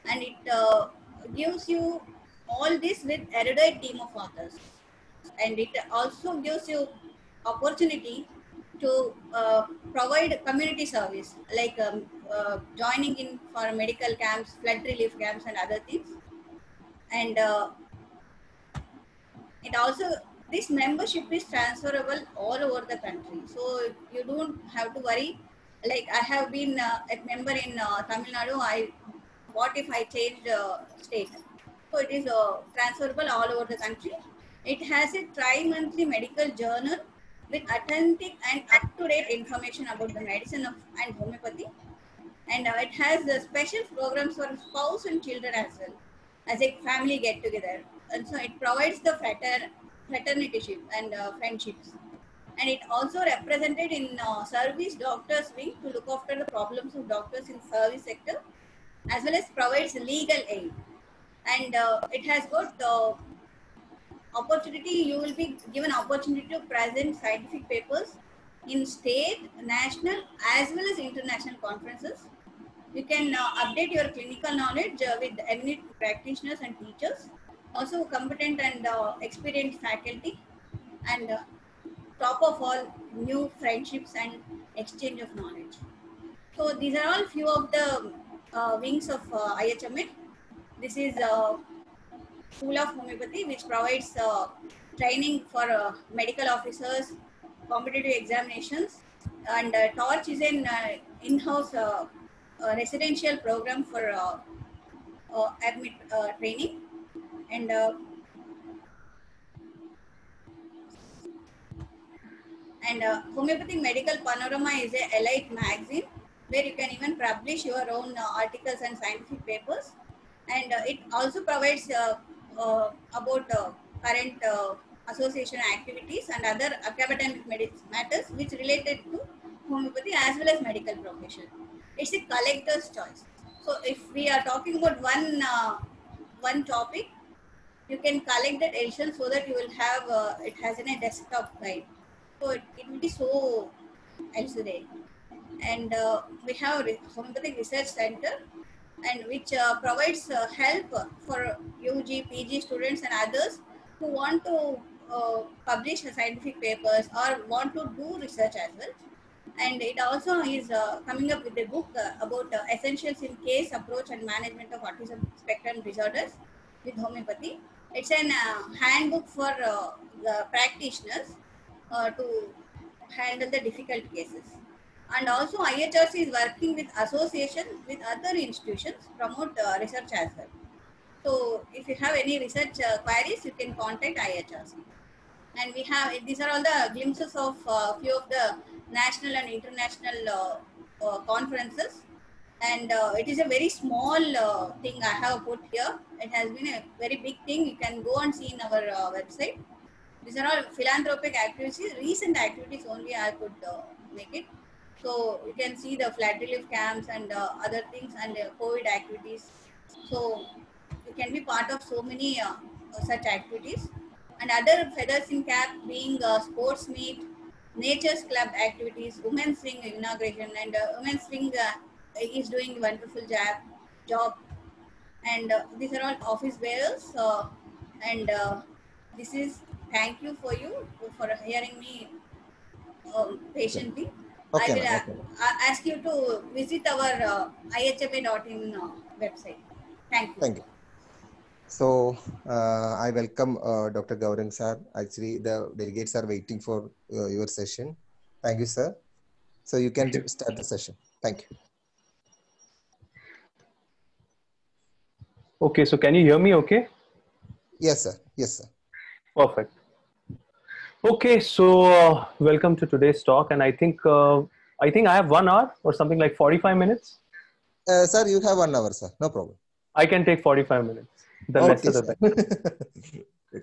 and it gives you all this with erudite team of authors, and it also gives you opportunity to provide community service like joining in for medical camps, flood relief camps, and other things. And it also, this membership is transferable all over the country, so you don't have to worry. Like I have been a member in Tamil Nadu. What if I change state? So it is transferable all over the country. It has a tri-monthly medical journal with authentic and up-to-date information about the medicine of, and homeopathy. And it has special programs for spouse and children as well, as a family get together. And so it provides the fraternityship and friendships. And it also represented in service doctors wing to look after the problems of doctors in service sector, as well as provides legal aid. And it has got opportunity, you will be given opportunity to present scientific papers in state, national, as well as international conferences. You can update your clinical knowledge with eminent practitioners and teachers, also competent and experienced faculty, and top of all, new friendships and exchange of knowledge. So these are all few of the wings of IHMA. This is School of Homeopathy, which provides training for medical officers, competitive examinations, and Torch is an in-house residential program for admit training. And Homeopathic Medical Panorama is a elite magazine where you can even publish your own articles and scientific papers. And it also provides about current association activities and other academic matters which related to homeopathy as well as medical profession. It's a collector's choice. So if we are talking about one topic, you can collect that edition so that you will have it has in a desktop guide. So it will be so elsewhere. And we have Homeopathic Research Center, and which provides help for UG, PG students and others who want to publish scientific papers or want to do research as well. And it also is coming up with a book about essentials in case approach and management of autism spectrum disorders with homeopathy. It's an handbook for the practitioners to handle the difficult cases. And also IHRC is working with association with other institutions promote research as well. So if you have any research queries, you can contact IHRC. And we have, these are all the glimpses of few of the national and international conferences. And it is a very small thing I have put here. It has been a very big thing. You can go and see in our website. These are all philanthropic activities, recent activities only I could make it. So you can see the flood relief camps and other things and COVID activities. So you can be part of so many such activities. And other feathers in cap being sports meet, nature's club activities, women's swing inauguration, and women's swing is doing wonderful job. And these are all office bearers. And this is, thank you for hearing me patiently. Okay, I will okay. ask you to visit our ihma.in website. Thank you. Thank you. So I welcome Dr. Gaurang sir. Actually, the delegates are waiting for your session. Thank you, sir. So you can start the session. Thank you. Okay, so can you hear me okay? Yes, sir. Yes, sir. Perfect. Okay, so welcome to today's talk. And I think I have 1 hour or something like 45 minutes. Sir, you have 1 hour, sir. No problem. I can take 45 minutes. The lesser the better.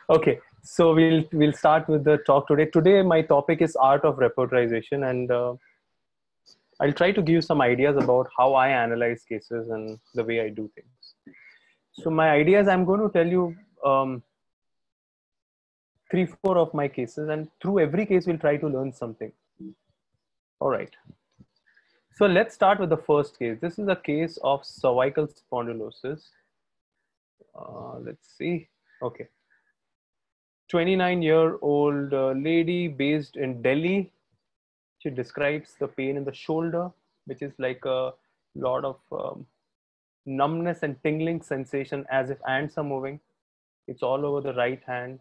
Okay, so we'll start with the talk today. Today, my topic is art of repertorization, and I'll try to give you some ideas about how I analyze cases and the way I do things. So my ideas, I'm going to tell you 3-4 of my cases, and through every case, we'll try to learn something. All right. So let's start with the first case. This is a case of cervical spondylosis. Let's see. Okay. 29-year-old lady based in Delhi. She describes the pain in the shoulder, which is like a lot of numbness and tingling sensation as if ants are moving. It's all over the right hand.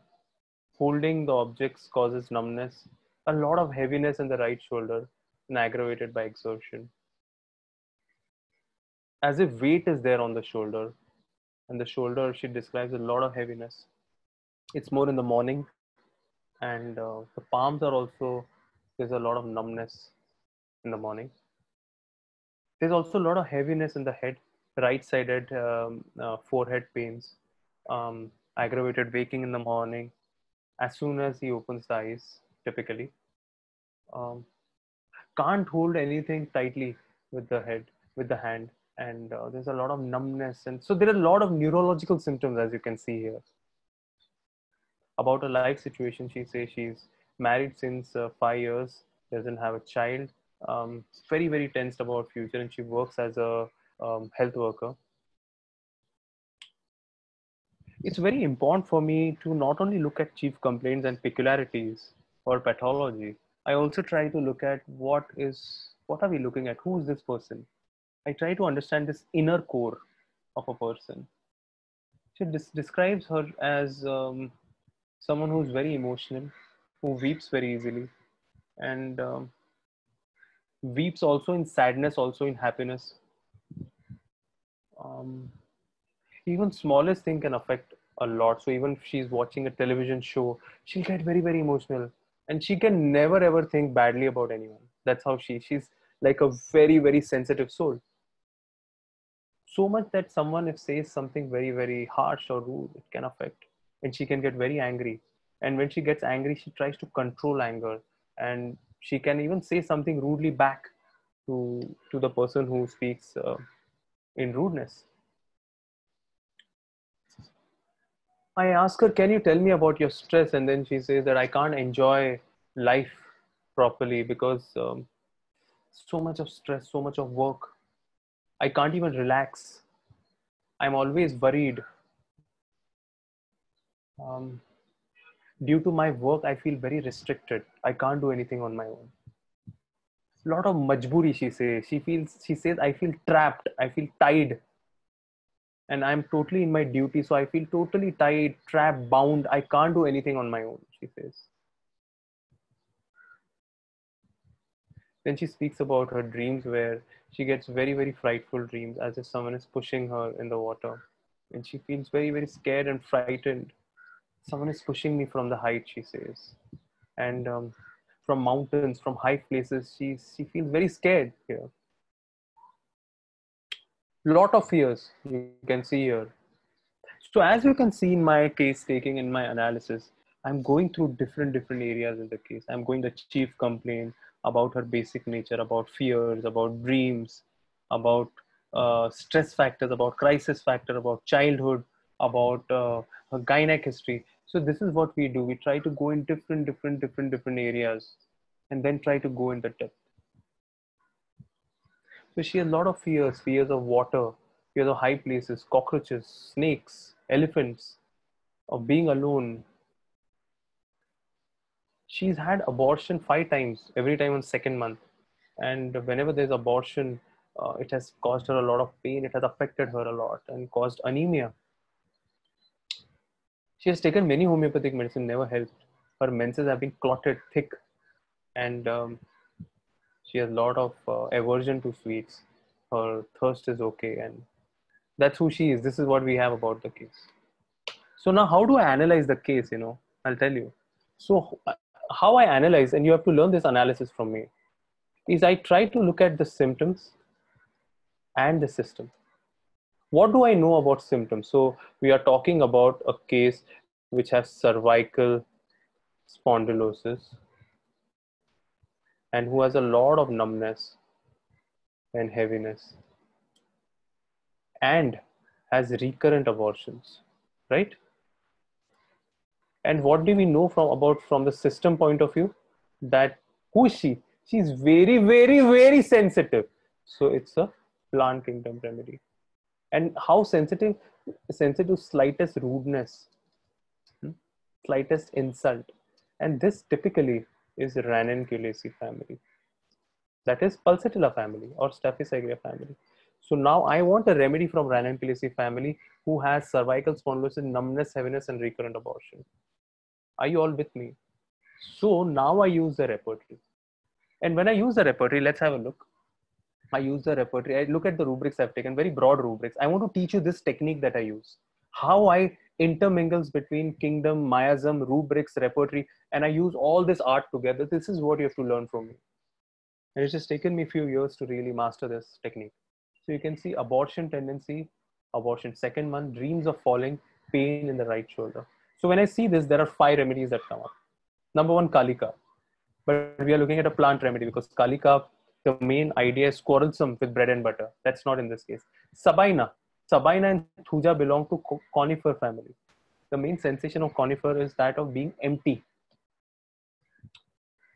Holding the objects causes numbness. A lot of heaviness in the right shoulder and aggravated by exertion. As if weight is there on the shoulder. And the shoulder, she describes a lot of heaviness. It's more in the morning. And the palms are also, there's a lot of numbness in the morning. There's also a lot of heaviness in the head, right-sided forehead pains, aggravated waking in the morning as soon as he opens the eyes, typically. Can't hold anything tightly with the head, with the hand. And there's a lot of numbness. And so there are a lot of neurological symptoms, as you can see here. About her life situation, she says she's married since 5 years, doesn't have a child, very, very tensed about future, and she works as a health worker. It's very important for me to not only look at chief complaints and peculiarities or pathology. I also try to look at what are we looking at? Who is this person? I try to understand this inner core of a person. She describes her as someone who's very emotional, who weeps very easily, and weeps also in sadness, also in happiness. Even smallest thing can affect a lot. So even if she's watching a television show, she'll get very, very emotional, and she can never ever think badly about anyone. That's how she's like a very, very sensitive soul. So much that someone if says something very, very harsh or rude, it can affect, and she can get very angry. And when she gets angry, she tries to control anger, and she can even say something rudely back to the person who speaks in rudeness. I ask her, can you tell me about your stress? And then she says that I can't enjoy life properly because so much of stress, so much of work. I can't even relax. I'm always worried. Due to my work, I feel very restricted. I can't do anything on my own. A lot of majburi, she says. She says, I feel trapped. I feel tied. And I'm totally in my duty. So I feel totally tied, trapped, bound. I can't do anything on my own, she says. Then she speaks about her dreams where she gets very, very frightful dreams as if someone is pushing her in the water. And she feels very, very scared and frightened. Someone is pushing me from the height, she says. And from mountains, from high places, she feels very scared here. Lot of fears you can see here. So as you can see in my case taking, in my analysis, I'm going through different areas in the case. I'm going the chief complaint about her basic nature, about fears, about dreams, about stress factors, about crisis factor, about childhood, about her gynec history. So this is what we do. We try to go in different areas and then try to go into depth. So she has a lot of fears of water, fears of high places, cockroaches, snakes, elephants, of being alone. She's had abortion 5 times, every time on 2nd month. And whenever there's abortion, it has caused her a lot of pain. It has affected her a lot and caused anemia. She has taken many homeopathic medicine, never helped. Her menses have been clotted thick, and she has a lot of aversion to sweets. Her thirst is okay, and that's who she is. This is what we have about the case. So now how do I analyze the case? I'll tell you. So how I analyze, and you have to learn this analysis from me, is I try to look at the symptoms and the system. What do I know about symptoms? So we are talking about a case which has cervical spondylosis and who has a lot of numbness and heaviness and has recurrent abortions, right? And what do we know from the system point of view? That who is she? She's very, very, very sensitive. So it's a plant kingdom remedy. And how sensitive slightest rudeness, slightest insult. And this typically is Ranunculaceae family. That is Pulsatilla family or Staphysagra family. So now I want a remedy from Ranunculaceae family who has cervical spondylosis, numbness, heaviness, and recurrent abortion. Are you all with me? So now I use the repertory. And when I use the repertory, let's have a look. I use the repertory. I look at the rubrics I've taken, very broad rubrics. I want to teach you this technique that I use. How I intermingles between kingdom, miasm, rubrics, repertory, and I use all this art together. This is what you have to learn from me. And it's just taken me a few years to really master this technique. So you can see abortion tendency, abortion second month, dreams of falling, pain in the right shoulder. So when I see this, there are 5 remedies that come up. Number 1, Kalika. But we are looking at a plant remedy because Kalika, the main idea is quarrelsome with bread and butter. That's not in this case. Sabina. Sabina and Thuja belong to conifer family. The main sensation of conifer is that of being empty.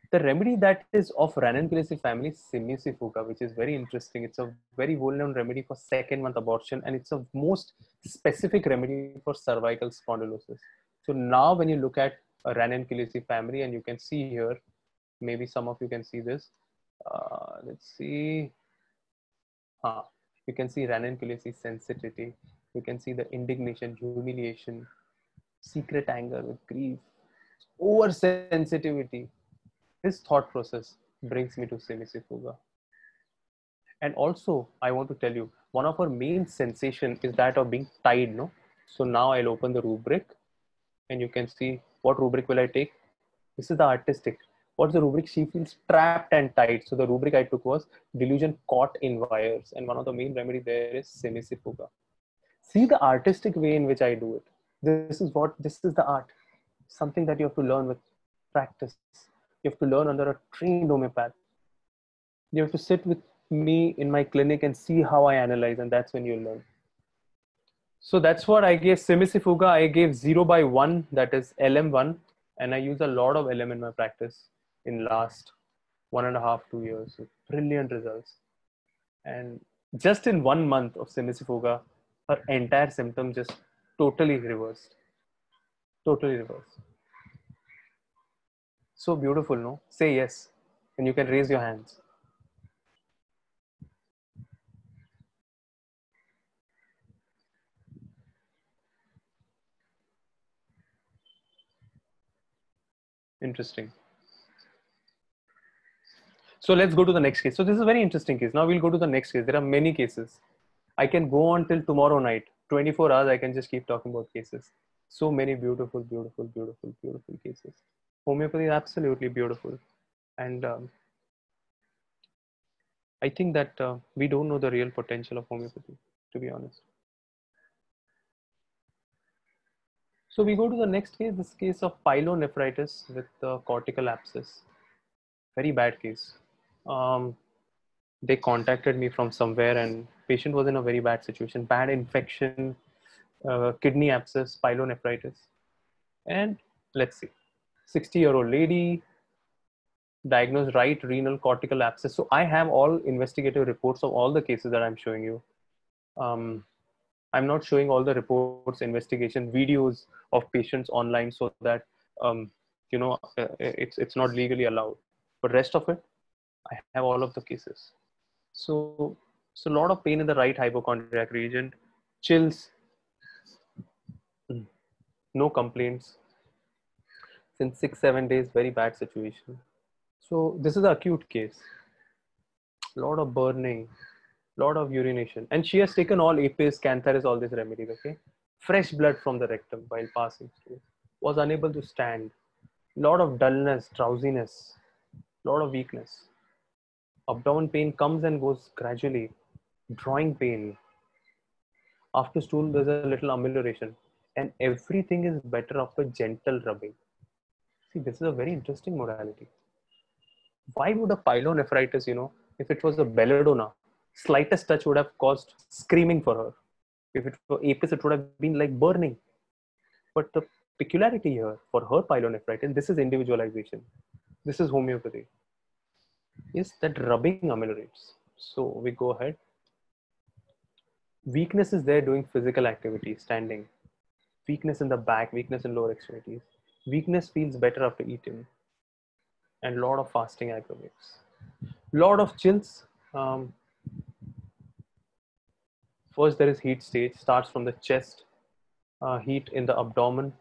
The remedy that is of Ranunculaceae family, Simicifuga, which is very interesting. It's a very well-known remedy for second month abortion, and it's a most specific remedy for cervical spondylosis. So now when you look at a Ranunculaceae family, and you can see here, maybe some of you can see this. Let's see. You can see Ranunculaceae sensitivity. You can see the indignation, humiliation, secret anger with grief, oversensitivity. This thought process brings me to Simicifuga. And also, I want to tell you, one of our main sensation is that of being tied, no? So now I'll open the rubric and you can see what rubric will I take. This is the artistic. What's the rubric? She feels trapped and tied. So the rubric I took was delusion caught in wires. And one of the main remedy there is Simicifuga. See the artistic way in which I do it. This is the art. Something that you have to learn with practice. You have to learn under a trained homeopath. You have to sit with me in my clinic and see how I analyze, and that's when you learn. So that's what I gave Simicifuga. I gave 0/1, that is LM1, and I use a lot of LM in my practice in last 1.5 to 2 years with brilliant results. And just in 1 month of Simicifuga, her entire symptom just totally reversed. Totally reversed. So beautiful, no? Say yes, and you can raise your hands. Interesting. So let's go to the next case. So this is a very interesting case. Now we'll go to the next case. There are many cases. I can go on till tomorrow night. 24 hours, I can just keep talking about cases. So many beautiful, beautiful, beautiful, beautiful cases. Homeopathy is absolutely beautiful. And I think that we don't know the real potential of homeopathy, to be honest. So we go to the next case, this case of pyelonephritis with cortical abscess. Very bad case. They contacted me from somewhere and patient was in a very bad situation, bad infection, kidney abscess, pyelonephritis. And let's see, 60-year-old lady, diagnosed right renal cortical abscess. So I have all investigative reports of all the cases that I'm showing you. I'm not showing all the reports, investigation, videos of patients online so that, it's not legally allowed. But rest of it, I have all of the cases. So a lot of pain in the right hypochondriac region, chills, no complaints. Since 6-7 days, very bad situation. So this is an acute case. A lot of burning, lot of urination. And she has taken all Apis, Cantharis, all these remedies, okay? Fresh blood from the rectum while passing through. Was unable to stand. Lot of dullness, drowsiness, lot of weakness. Abdomen pain comes and goes gradually. Drawing pain. After stool, there's a little amelioration. And everything is better after gentle rubbing. See, this is a very interesting modality. Why would a pyelonephritis, if it was a belladonna, slightest touch would have caused screaming for her. If it were Apis, it would have been like burning. But the peculiarity here for her pyelonephritis, this is individualization. This is homeopathy. Is that rubbing ameliorates. So we go ahead. Weakness is there doing physical activity, standing. Weakness in the back, weakness in lower extremities. Weakness feels better after eating. And lot of fasting aggravates. Lot of chills. First, there is heat stage, starts from the chest, heat in the abdomen,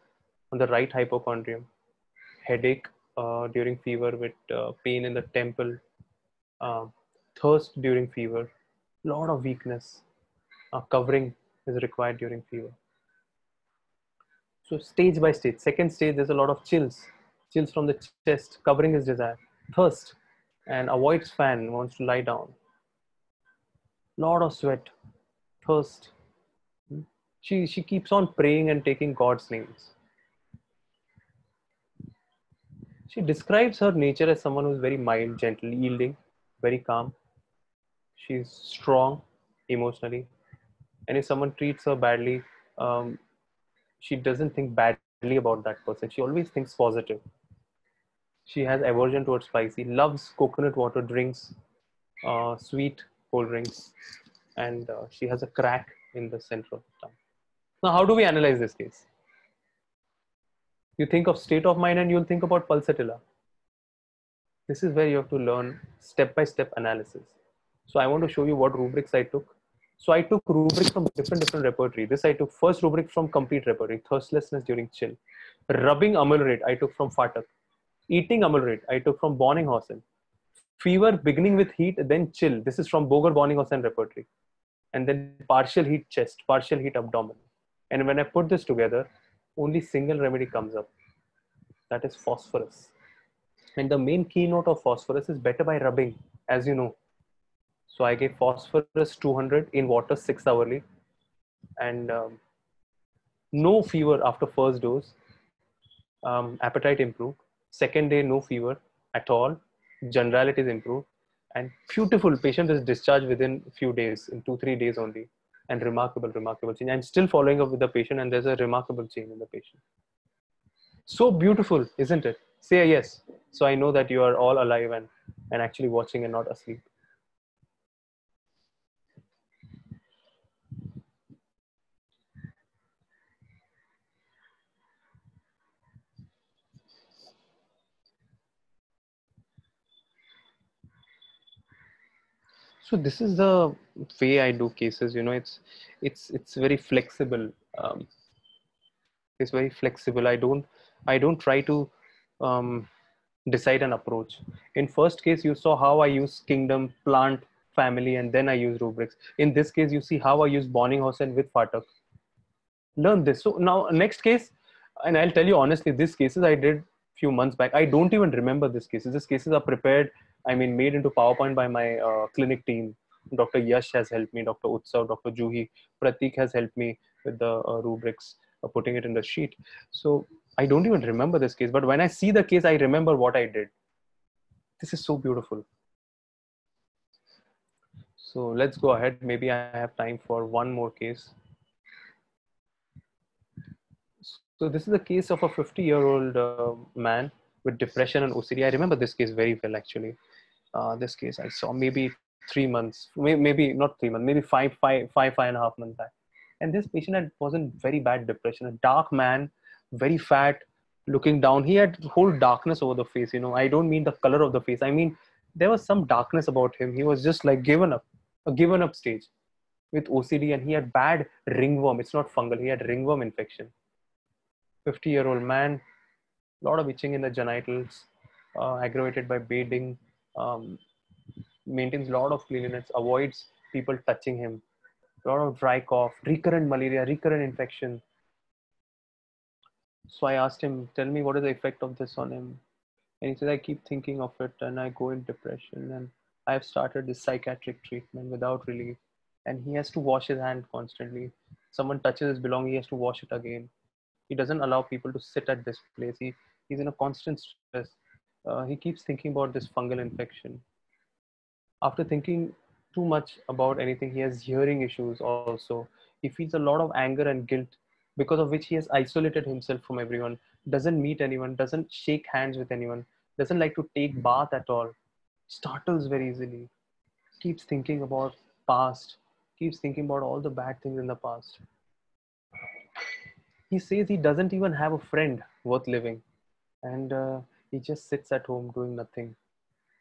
on the right hypochondrium, headache during fever with pain in the temple, uh, thirst during fever, lot of weakness, covering is required during fever. So stage by stage, second stage, there's a lot of chills, chills from the chest, covering is desired, thirst, and avoids fan, wants to lie down, lot of sweat, thirst. She keeps on praying and taking God's names. She describes her nature as someone who's very mild, gentle, yielding, very calm. She's strong emotionally. And if someone treats her badly, she doesn't think badly about that person. She always thinks positive. She has aversion towards spicy, loves coconut water drinks, sweet cold drinks, and she has a crack in the center of the tongue. Now, how do we analyze this case? You think of state of mind and you'll think about pulsatilla. This is where you have to learn step-by-step analysis. So I want to show you what rubrics I took. So I took rubrics from different repertory. This I took first rubric from complete repertory, thirstlessness during chill. Rubbing amulrate, I took from Phatak. Eating amulrate, I took from Bonninghausen. Fever beginning with heat, then chill. This is from Boger Bonninghausen repertory. And then partial heat chest, partial heat abdomen. And when I put this together, only single remedy comes up. That is phosphorus. And the main keynote of phosphorus is better by rubbing, as you know. So I gave phosphorus 200 in water 6 hourly, and no fever after first dose. Appetite improved. Second day, no fever at all. Generality is improved, and beautiful patient is discharged within few days, in 2-3 days only, and remarkable change. I'm still following up with the patient, and there's a remarkable change in the patient. So beautiful, isn't it? Say a yes. So I know that you are all alive and actually watching and not asleep. So this is the way I do cases. You know, it's very flexible. It's very flexible. I don't try to um, decide an approach. In first case, you saw how I use kingdom, plant, family, and then I use rubrics. In this case, you see how I use Bonninghausen with Phatak. Learn this. So now next case, and I'll tell you honestly, these cases I did few months back. I don't even remember these cases. These cases are prepared, I mean, made into PowerPoint by my clinic team. Dr. Yash has helped me, Dr. Utsav, Dr. Juhi, Pratik has helped me with the rubrics, putting it in the sheet. So I don't even remember this case, but when I see the case, I remember what I did. This is so beautiful. So let's go ahead. Maybe I have time for one more case. So this is a case of a 50-year-old man with depression and OCD. I remember this case very well, actually. This case I saw maybe 3 months, maybe not 3 months, maybe five and a half months back. And this patient was in very bad depression, a dark man, very fat, looking down. He had whole darkness over the face. You know, I don't mean the color of the face. I mean, there was some darkness about him. He was just like a given up stage with OCD, and he had bad ringworm. It's not fungal. He had ringworm infection. 50-year-old man, a lot of itching in the genitals, aggravated by bedding, maintains a lot of cleanliness, avoids people touching him, a lot of dry cough, recurrent malaria, recurrent infection. So I asked him, tell me what is the effect of this on him? And he said, I keep thinking of it and I go in depression, and I have started this psychiatric treatment without relief. And he has to wash his hand constantly. Someone touches his belonging, he has to wash it again. He doesn't allow people to sit at this place. He's in a constant stress. He keeps thinking about this fungal infection. After thinking too much about anything, he has hearing issues also. He feels a lot of anger and guilt, because of which he has isolated himself from everyone, doesn't meet anyone, doesn't shake hands with anyone, doesn't like to take bath at all, startles very easily. keeps thinking about past, keeps thinking about all the bad things in the past. He says he doesn't even have a friend worth living, and he just sits at home doing nothing.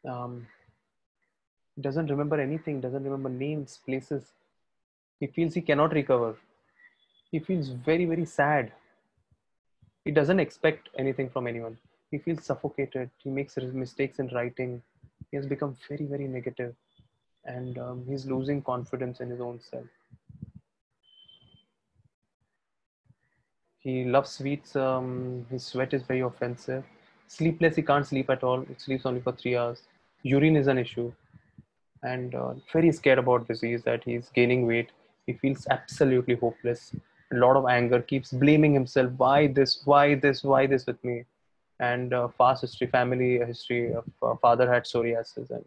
Um, doesn't remember anything, doesn't remember names, places. He feels he cannot recover. He feels very, very sad. He doesn't expect anything from anyone. He feels suffocated. He makes mistakes in writing. He has become very, very negative, and he's losing confidence in his own self. He loves sweets. His sweat is very offensive. Sleepless, he can't sleep at all. He sleeps only for 3 hours. Urine is an issue. And very scared about disease, that he's gaining weight. He feels absolutely hopeless. A lot of anger, keeps blaming himself. Why this? Why this? Why this with me? And past history, family history of father had psoriasis. And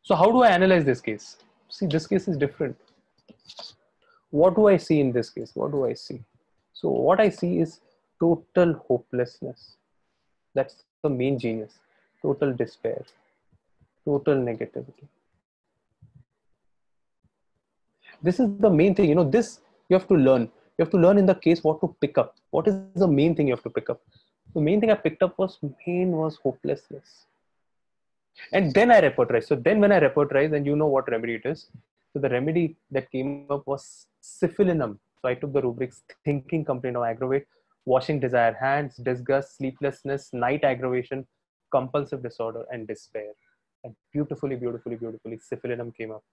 so, how do I analyze this case? See, this case is different. What do I see in this case? What do I see? So what I see is total hopelessness. That's the main genius. Total despair, total negativity. This is the main thing. This you have to learn. You have to learn in the case what to pick up. What is the main thing you have to pick up? The main thing I picked up was hopelessness. And then I repertorized. So then when I repertorized, and you know what remedy it is. So the remedy that came up was syphilinum. So I took the rubrics: thinking, complaint of aggravate, washing desire, hands, disgust, sleeplessness, night aggravation, compulsive disorder, and despair. And beautifully, syphilinum came up.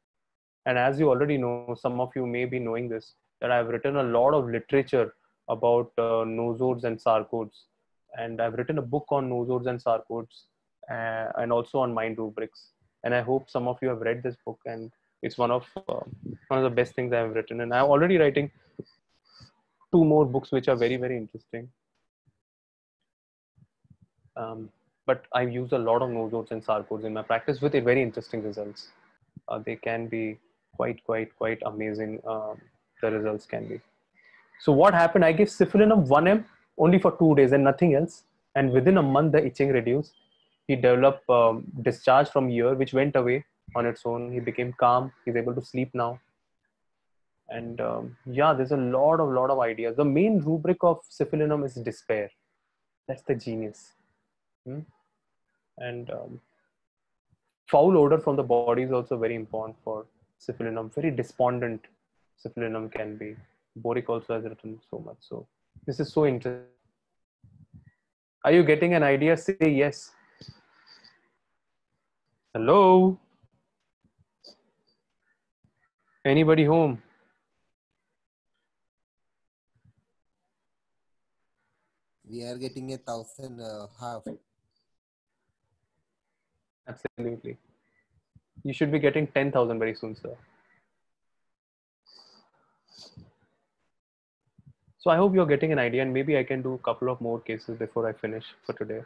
And as you already know, some of you may be knowing this, that I've written a lot of literature about nosodes and sarcodes. And I've written a book on nosodes and sarcodes, and also on mind rubrics. And I hope some of you have read this book, and it's one of the best things I've written. And I'm already writing 2 more books, which are very, very interesting. But I use a lot of nosodes and sarcodes in my practice with very interesting results. They can be quite amazing. The results can be. So what happened? I gave syphilinum 1 ml only for 2 days and nothing else. And within a month, the itching reduced. He developed discharge from ear, which went away on its own. He became calm. He's able to sleep now. And yeah, there's a lot of ideas. The main rubric of syphilinum is despair. That's the genius. And foul odor from the body is also very important for syphilinum. Very despondent syphilinum can be. Boric also has written so much. So this is so interesting. Are you getting an idea? Say yes. Hello? Anybody home? We are getting 1,000 half. Absolutely. You should be getting 10,000 very soon, sir. So I hope you're getting an idea, and maybe I can do a couple of more cases before I finish for today.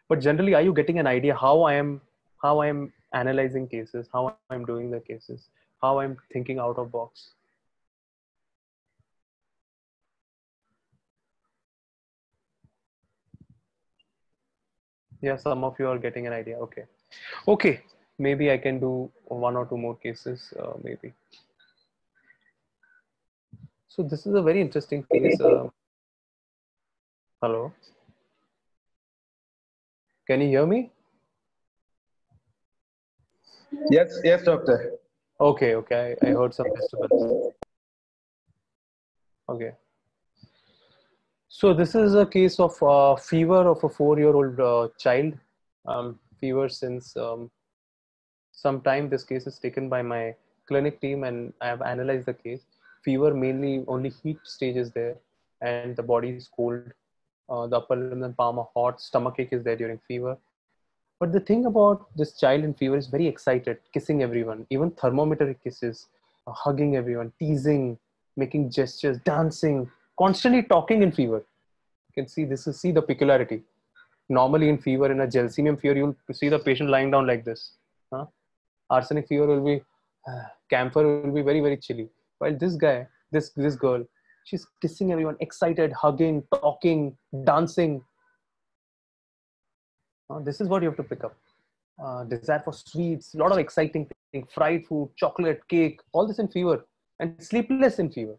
But generally, are you getting an idea how I am analyzing cases, how I'm doing the cases, how I'm thinking out of box? Yeah, some of you are getting an idea. Okay, maybe I can do 1 or 2 more cases, maybe. So this is a very interesting case. Hello, can you hear me? Yes, doctor. Okay, I heard some disturbance. Okay. So this is a case of fever of a 4-year-old child. Fever since some time. This case is taken by my clinic team, and I have analyzed the case. Fever, mainly only heat stage is there, and the body is cold. The upper limb and palm are hot. Stomachache is there during fever. But the thing about this child in fever is very excited, kissing everyone, even thermometer kisses, hugging everyone, teasing, making gestures, dancing, constantly talking in fever. You can see the peculiarity. Normally in fever, in a gelsemium fever, you'll see the patient lying down like this. Huh? Arsenic fever will be, camphor will be very, very chilly. While this guy, this girl, she's kissing everyone, excited, hugging, talking, dancing. This is what you have to pick up. desire for sweets, a lot of exciting things, fried food, chocolate, cake, all this in fever, and sleepless in fever.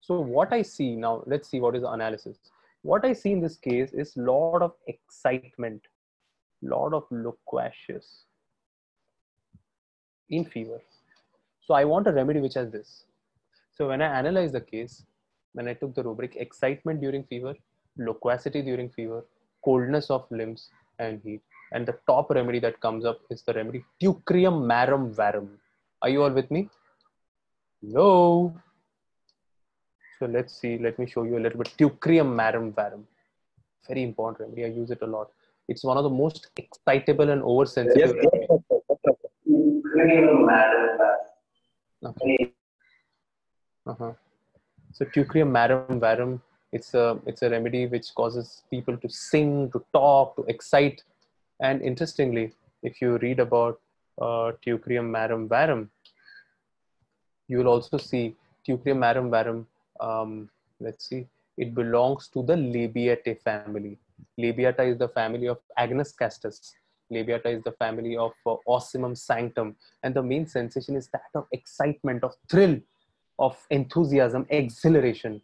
So what I see now, let's see what is the analysis. What I see in this case is lot of excitement, lot of loquacious in fever. So I want a remedy which has this. So when I analyze the case, when I took the rubric excitement during fever, loquacity during fever, coldness of limbs and heat, and the top remedy that comes up is the remedy Teucrium marum varum. Are you all with me? Hello. So let's see, let me show you a little bit. Teucrium marum varum. Very important remedy. I use it a lot. It's one of the most excitable and oversensitive remedies. Okay. So Teucrium marum varum, it's a remedy which causes people to sing, to talk, to excite. And interestingly, if you read about Teucrium marum varum, you will also see Teucrium marum varum. Let's see, it belongs to the Labiatae family. Labiata is the family of Agnus castus. Labiata is the family of Ocimum sanctum. And the main sensation is that of excitement, of thrill, of enthusiasm, exhilaration,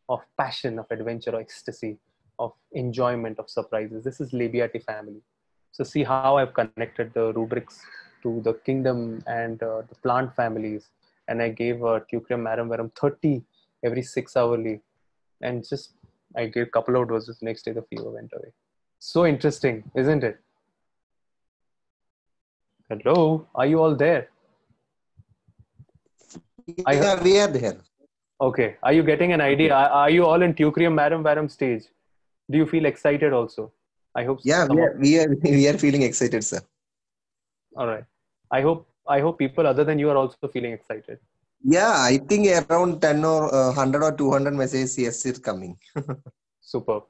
of passion, of adventure, of ecstasy, of enjoyment, of surprises. This is Labiatae family. So see how I've connected the rubrics to the kingdom and the plant families. And I gave Teucrium marum varum 30 every 6 hourly. And just I gave a couple of doses. Next day the fever went away. So interesting, isn't it? Hello, are you all there? Yeah, we are there. Okay, are you getting an idea? Are you all in Teucrium marum varum stage? Do you feel excited also? I hope. Yeah, we are feeling excited, sir. All right. I hope people other than you are also feeling excited. Yeah, I think around 10 or 100 or 200 messages, yes, it's coming. Superb.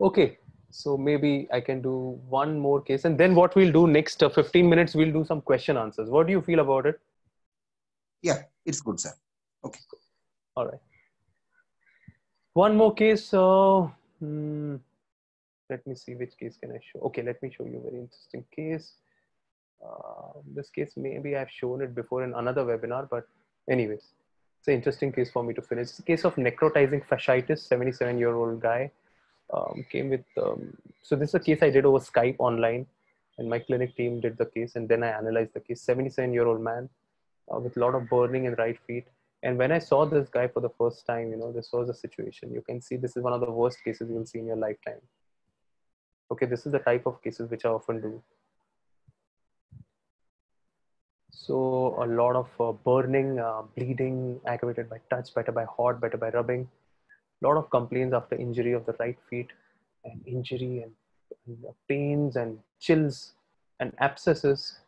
Okay, so maybe I can do one more case, and then what we'll do next 15 minutes, we'll do some question answers. What do you feel about it? Yeah, it's good, sir. Okay. All right. One more case. Let me see which case can I show. Okay, let me show you a very interesting case. This case, maybe I've shown it before in another webinar, but anyways, it's an interesting case for me to finish. It's a case of necrotizing fasciitis, 77-year-old guy. Came with, so this is a case I did over Skype online, and my clinic team did the case, and then I analyzed the case. 77-year-old man with a lot of burning in right feet. And when I saw this guy for the first time, you know, this was the situation. You can see this is one of the worst cases you'll see in your lifetime. Okay, this is the type of cases which I often do. So a lot of burning, bleeding, aggravated by touch, better by hot, better by rubbing. A lot of complaints after injury of the right feet, and injury and pains and chills and abscesses.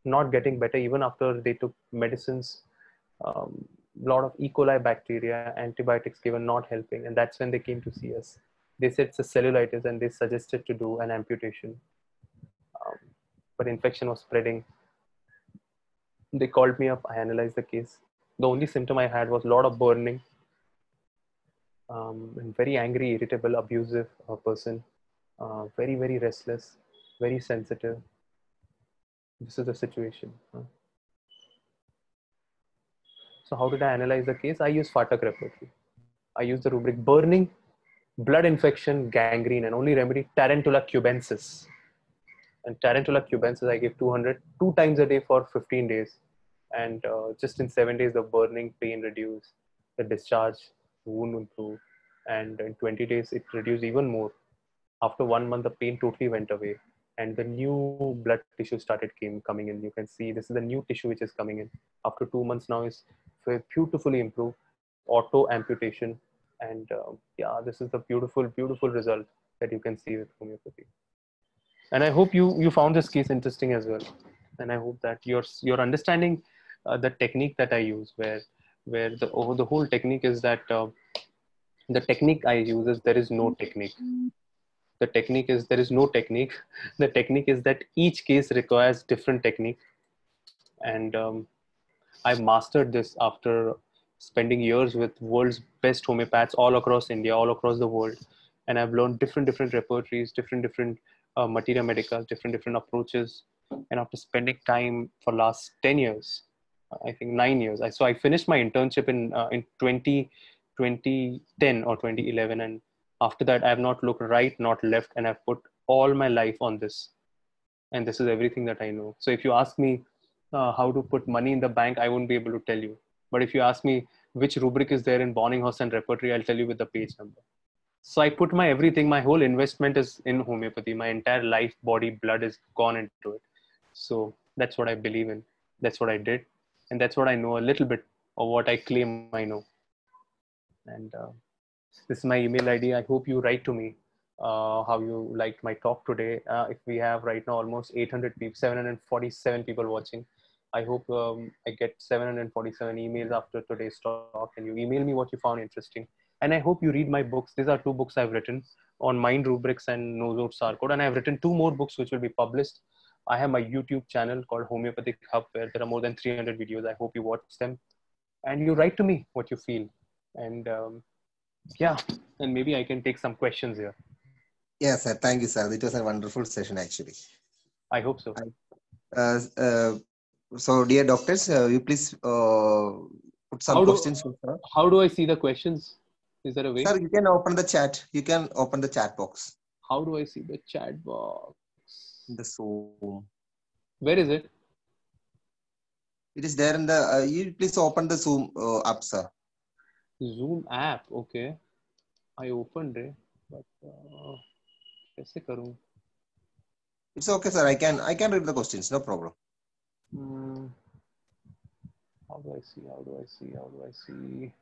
Not getting better even after they took medicines. A lot of E. coli bacteria, antibiotics given, not helping. And that's when they came to see us. They said it's a cellulitis and they suggested to do an amputation. But infection was spreading. They called me up, I analyzed the case. The only symptom I had was a lot of burning, and very angry, irritable, abusive person, very, very restless, very sensitive. This is the situation. So how did I analyze the case? I used FATAC repertory. I used the rubric burning, blood infection, gangrene, and only remedy Tarantula cubensis. And Tarantula cubensis, I gave 200, 2 times a day for 15 days. And just in 7 days, the burning pain reduced, the discharge, wound improved. And in 20 days, it reduced even more. After 1 month, the pain totally went away. And the new blood tissue started coming in. You can see this is the new tissue which is coming in. After 2 months now, is beautifully improved. Auto amputation. And yeah, this is the beautiful, beautiful result that you can see with homeopathy. And I hope you found this case interesting as well. And I hope that you're understanding the technique that I use, where the whole technique is that the technique I use is there is no technique. The technique is there is no technique. The technique is that each case requires different technique. And I mastered this after spending years with world's best homeopaths all across India, all across the world. and I've learned different repertories, different materia medica, different approaches. And after spending time for last 10 years, I think 9 years, so I finished my internship in 2010 or 2011, and after that I have not looked right, not left, and I've put all my life on this, and this is everything that I know. So if you ask me how to put money in the bank, I won't be able to tell you. But if you ask me which rubric is there in Bonninghausen and repertory, I'll tell you with the page number. So I put my everything, my whole investment is in homeopathy. My entire life, body, blood is gone into it. So that's what I believe in. That's what I did. And that's what I know a little bit of what I claim I know. And this is my email ID. I hope you write to me how you liked my talk today. If we have right now almost 800 people, 747 people watching, I hope I get 747 emails after today's talk, and you email me what you found interesting. And I hope you read my books. These are 2 books I've written on mind rubrics and Nosort Sarcode. And I've written 2 more books which will be published. I have my YouTube channel called Homeopathic Hub, where there are more than 300 videos. I hope you watch them. And you write to me what you feel. And yeah, and maybe I can take some questions here. Yes, sir. Thank you, sir. It was a wonderful session, actually. I hope so. So, dear doctors, you please put some questions. Sir. How do I see the questions? Is there a way? Sir, you can open the chat. You can open the chat box. How do I see the chat box? The Zoom. Where is it? It is there in the. You please open the Zoom app, sir. Zoom app. Okay. I opened it, but कैसे करूँ? It's okay, sir. I can read the questions. No problem. How do I see? How do I see? How do I see?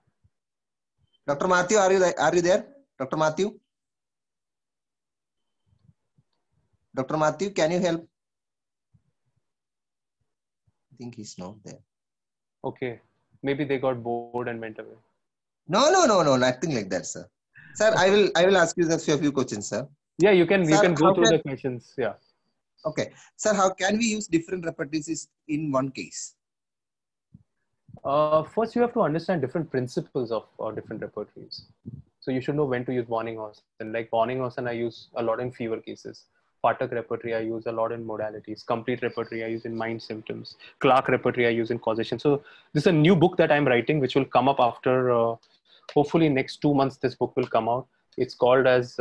Dr. Matthew, are you there? Dr. Matthew? Dr. Matthew, can you help? I think he's not there. Okay. Maybe they got bored and went away. No, nothing like that, sir. Sir, I will ask you a few questions, sir. Yeah, you can Sir, go through the questions. Yeah. Okay. Sir, how can we use different repertories in one case? First, you have to understand different principles of different repertories. So you should know when to use Bonninghausen. Like Bonninghausen, I use a lot in fever cases. Patak repertory, I use a lot in modalities. Complete repertory, I use in mind symptoms. Clark repertory, I use in causation. So this is a new book that I'm writing, which will come up after, hopefully next 2 months, this book will come out. It's called as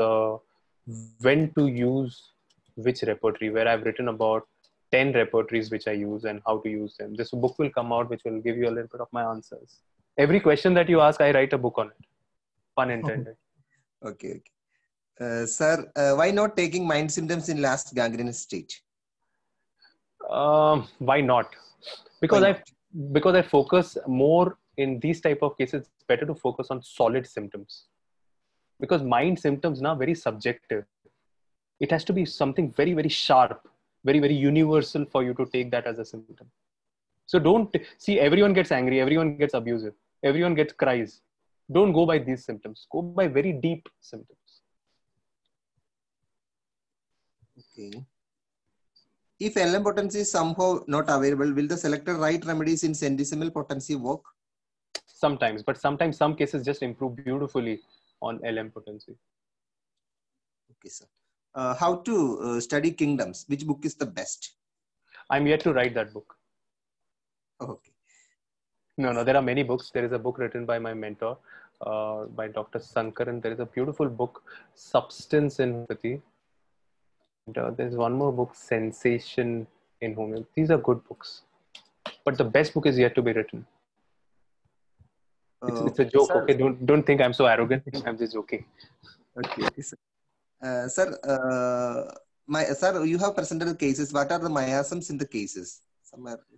When to Use Which Repertory, where I've written about 10 repertories which I use and how to use them. This book will come out, which will give you a little bit of my answers. Every question that you ask, I write a book on it. Pun intended. Okay. Sir, why not taking mind symptoms in last gangrenous state? Why not? Because I focus more in these type of cases. It's better to focus on solid symptoms, because mind symptoms now very subjective. It has to be something very, very sharp, very, very universal for you to take that as a symptom. So don't see everyone gets angry, everyone gets abusive, everyone gets cries. Don't go by these symptoms. Go by very deep symptoms. Okay. If LM potency is somehow not available, will the selected right remedies in centesimal potency work? Sometimes, but sometimes some cases just improve beautifully on LM potency. Okay, sir. How to study kingdoms? Which book is the best? I'm yet to write that book. Okay. No, there are many books. There is a book written by my mentor, by Dr. Sankaran. There is a beautiful book, Substance in Homeopathy. There's one more book, Sensation in Homeopathy. These are good books. But the best book is yet to be written. It's a joke, sir. Okay? Don't think I'm so arrogant. I'm just joking. Okay, sir. Sir, you have presented cases. What are the miasms in the cases?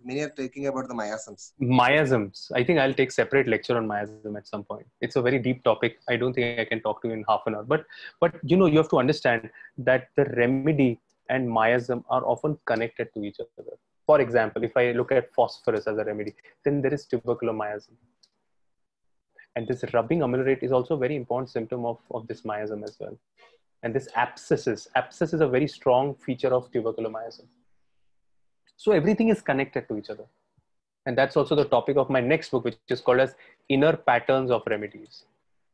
Many are talking about the miasms. Miasms. I think I'll take separate lecture on miasm at some point. It's a very deep topic. I don't think I can talk to you in half an hour. But you know, you have to understand that the remedy and miasm are often connected to each other. For example, if I look at phosphorus as a remedy, then there is tuberculomiasm. And this rubbing ameliorate is also a very important symptom of this miasm as well. And this abscess is a very strong feature of tuberculomiasm. So everything is connected to each other. And that's also the topic of my next book, which is called as Inner Patterns of Remedies.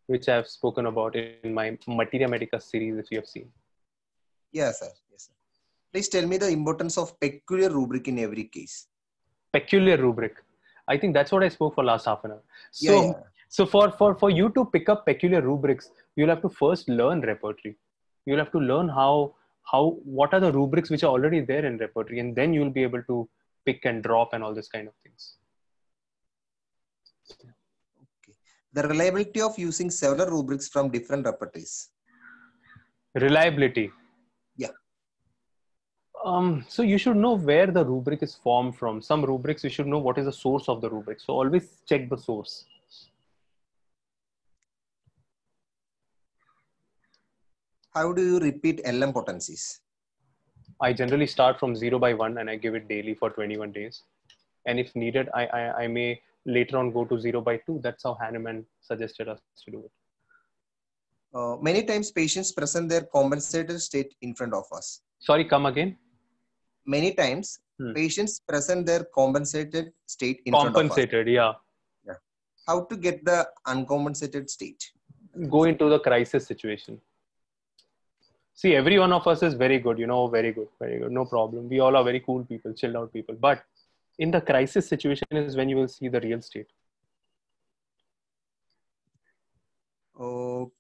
which I've spoken about in my Materia Medica series, if you have seen. Yes, sir. Yes, sir. Please tell me the importance of peculiar rubric in every case. Peculiar rubric. I think that's what I spoke for last half an hour. So, Yeah, yeah. so for you to pick up peculiar rubrics, you'll have to first learn repertory. You'll have to learn what are the rubrics which are already there in repertory, and then you'll be able to pick and drop and all this kind of things. Okay. The reliability of using several rubrics from different repertories. Reliability. Yeah. So you should know where the rubric is formed from. Some rubrics, you should know what is the source of the rubric. So always check the source. How do you repeat LM potencies? I generally start from 0 by 1 and I give it daily for 21 days. And if needed, I may later on go to 0 by 2. That's how Hahnemann suggested us to do it. Many times patients present their compensated state in front of us. Sorry, come again. Many times patients present their compensated state in front of us. Compensated, yeah. How to get the uncompensated state? Go into the crisis situation. See, every one of us is very good, very good, no problem. We all are very cool people, chilled out people. But in the crisis situation is when you will see the real state. Oh,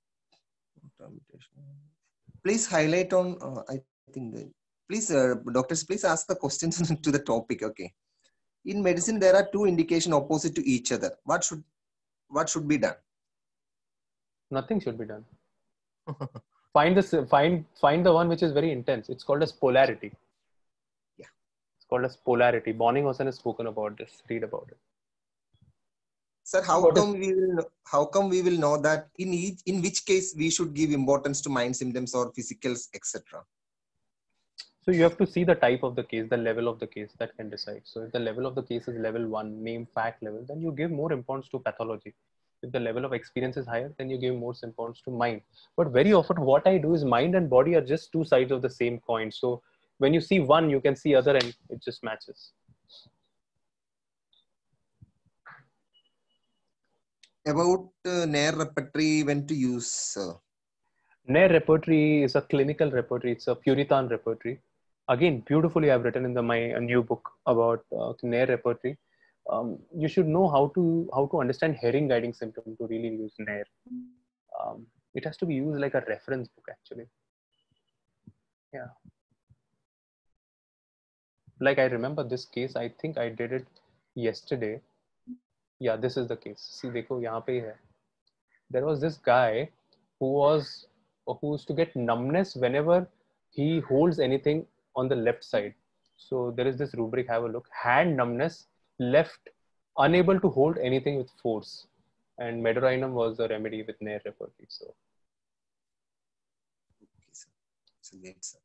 please highlight on, I think, please, doctors, please ask the questions to the topic. Okay. In medicine, there are two indications opposite to each other. What should be done? Nothing should be done. Find the one which is very intense. It's called as polarity. Yeah. It's called as polarity. Bonninghausen has spoken about this. Read about it. Sir, how come we will know that in which case we should give importance to mind symptoms or physicals, etc.? So you have to see the type of the case, the level of the case that can decide. So if the level of the case is level 1, name fact level, then you give more importance to pathology. If the level of experience is higher, then you give more importance to mind. But very often what I do is mind and body are just two sides of the same coin. So when you see one, you can see other and it just matches. About Nair repertory, when to use? Nair repertory is a clinical repertory. It's a Puritan repertory. Again, beautifully I've written in my new book about Nair repertory. You should know how to understand hearing guiding symptom to really use Nair. It has to be used like a reference book actually. Yeah. Like I remember this case, I think I did it yesterday. Yeah, this is the case. See, dekho, yahan pe hai. There was this guy who used to get numbness whenever he holds anything on the left side. So there is this rubric, have a look. Hand numbness, left, unable to hold anything with force. And medorinum was the remedy with Nair repertory. So Okay, sir. It's great, sir.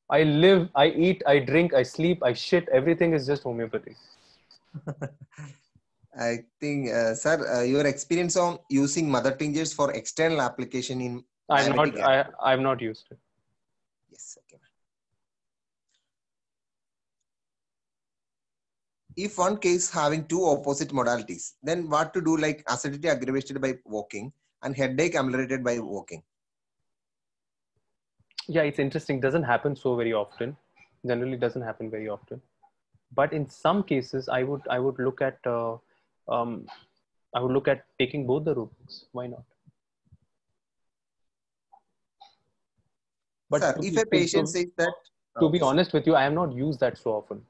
I live, I eat, I drink, I sleep, I shit. Everything is just homeopathy. I think, sir, your experience on using mother tinctures for external application in I've not used it. Yes, okay. If one case having two opposite modalities, then what to do, like acidity aggravated by walking and headache ameliorated by walking? Yeah, it's interesting. Doesn't happen so very often. Generally doesn't happen very often. But in some cases, I would look at taking both the rubrics. Why not? But sir, if a patient says that, to be honest with you, I have not used that so often.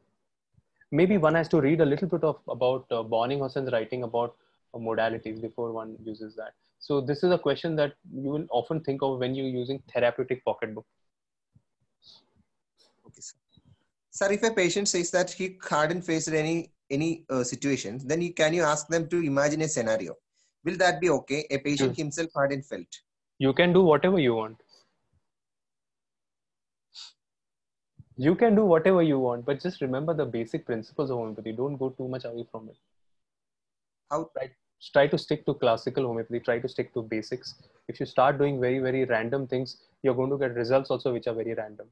Maybe one has to read a little bit about Bonninghausen's writing about modalities before one uses that. So this is a question that you will often think of when you're using therapeutic pocketbook. Okay, sir. Sir, if a patient says that he hadn't faced any situations, then can you ask them to imagine a scenario? Will that be okay? A patient himself hadn't felt. You can do whatever you want. You can do whatever you want, but just remember the basic principles of homeopathy. Don't go too much away from it. How? Try to stick to classical homeopathy. Try to stick to basics. If you start doing very, very random things, you're going to get results also which are very random.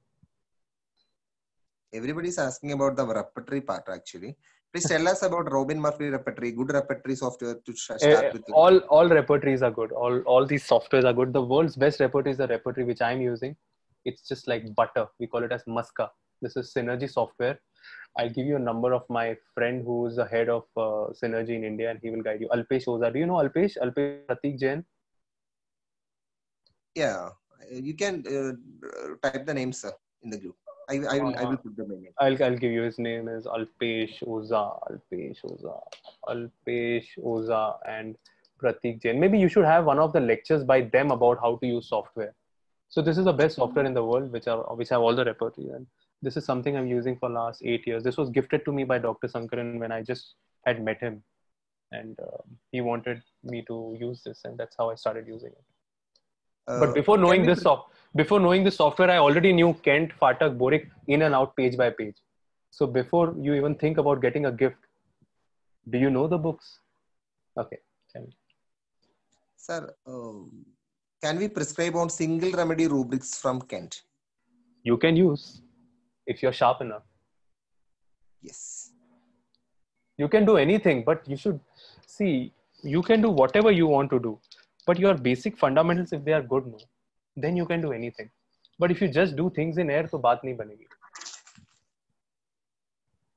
Everybody's asking about the repertory part actually. Please tell us about Robin Murphy repertory, good repertory software to start with. All repertories are good. All these softwares are good. The world's best repertory is the repertory which I'm using. It's just like butter. We call it as Muska. This is Synergy software. I'll give you a number of my friend who is the head of Synergy in India, and he will guide you. Alpesh Oza. Do you know Alpesh? Alpesh Pratik Jain. Yeah, you can type the names, sir, in the group. I will put the name. I'll give you. His name is Alpesh Oza. Alpesh Oza and Pratik Jain. Maybe you should have one of the lectures by them about how to use software. So this is the best software in the world, which have all the repertory, and this is something I'm using for last 8 years. This was gifted to me by Dr. Sankaran when I just had met him, and he wanted me to use this, and that's how I started using it. But before knowing this software, I already knew Kent, Phatak, Boric in and out, page by page. So before you even think about getting a gift, do you know the books? Okay, tell me. Sir, can we prescribe on single remedy rubrics from Kent? You can use if you're sharp enough. Yes. You can do anything, but you should see, you can do whatever you want to do. But your basic fundamentals, if they are good, no, then you can do anything. But if you just do things in air, तो बात नहीं बनेगी.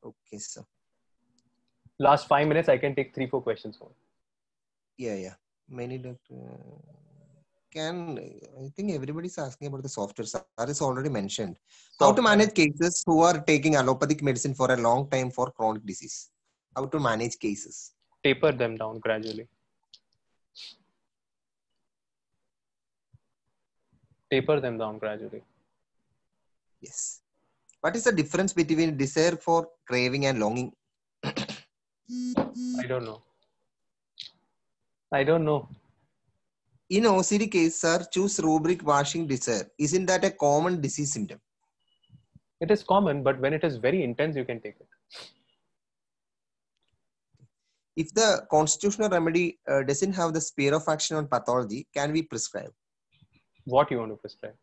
Okay, sir. Last 5 minutes, I can take 3-4 questions more. Yeah. Many doctor I think everybody's asking about the software. Sir, is already mentioned. How to manage cases who are taking allopathic medicine for a long time for chronic disease? How to manage cases? Taper them down gradually. Yes. What is the difference between desire for craving and longing? I don't know. In OCD case, sir, choose rubric washing desire. Isn't that a common disease symptom? It is common, but when it is very intense, you can take it. If the constitutional remedy doesn't have the sphere of action on pathology, can we prescribe? What you want to prescribe?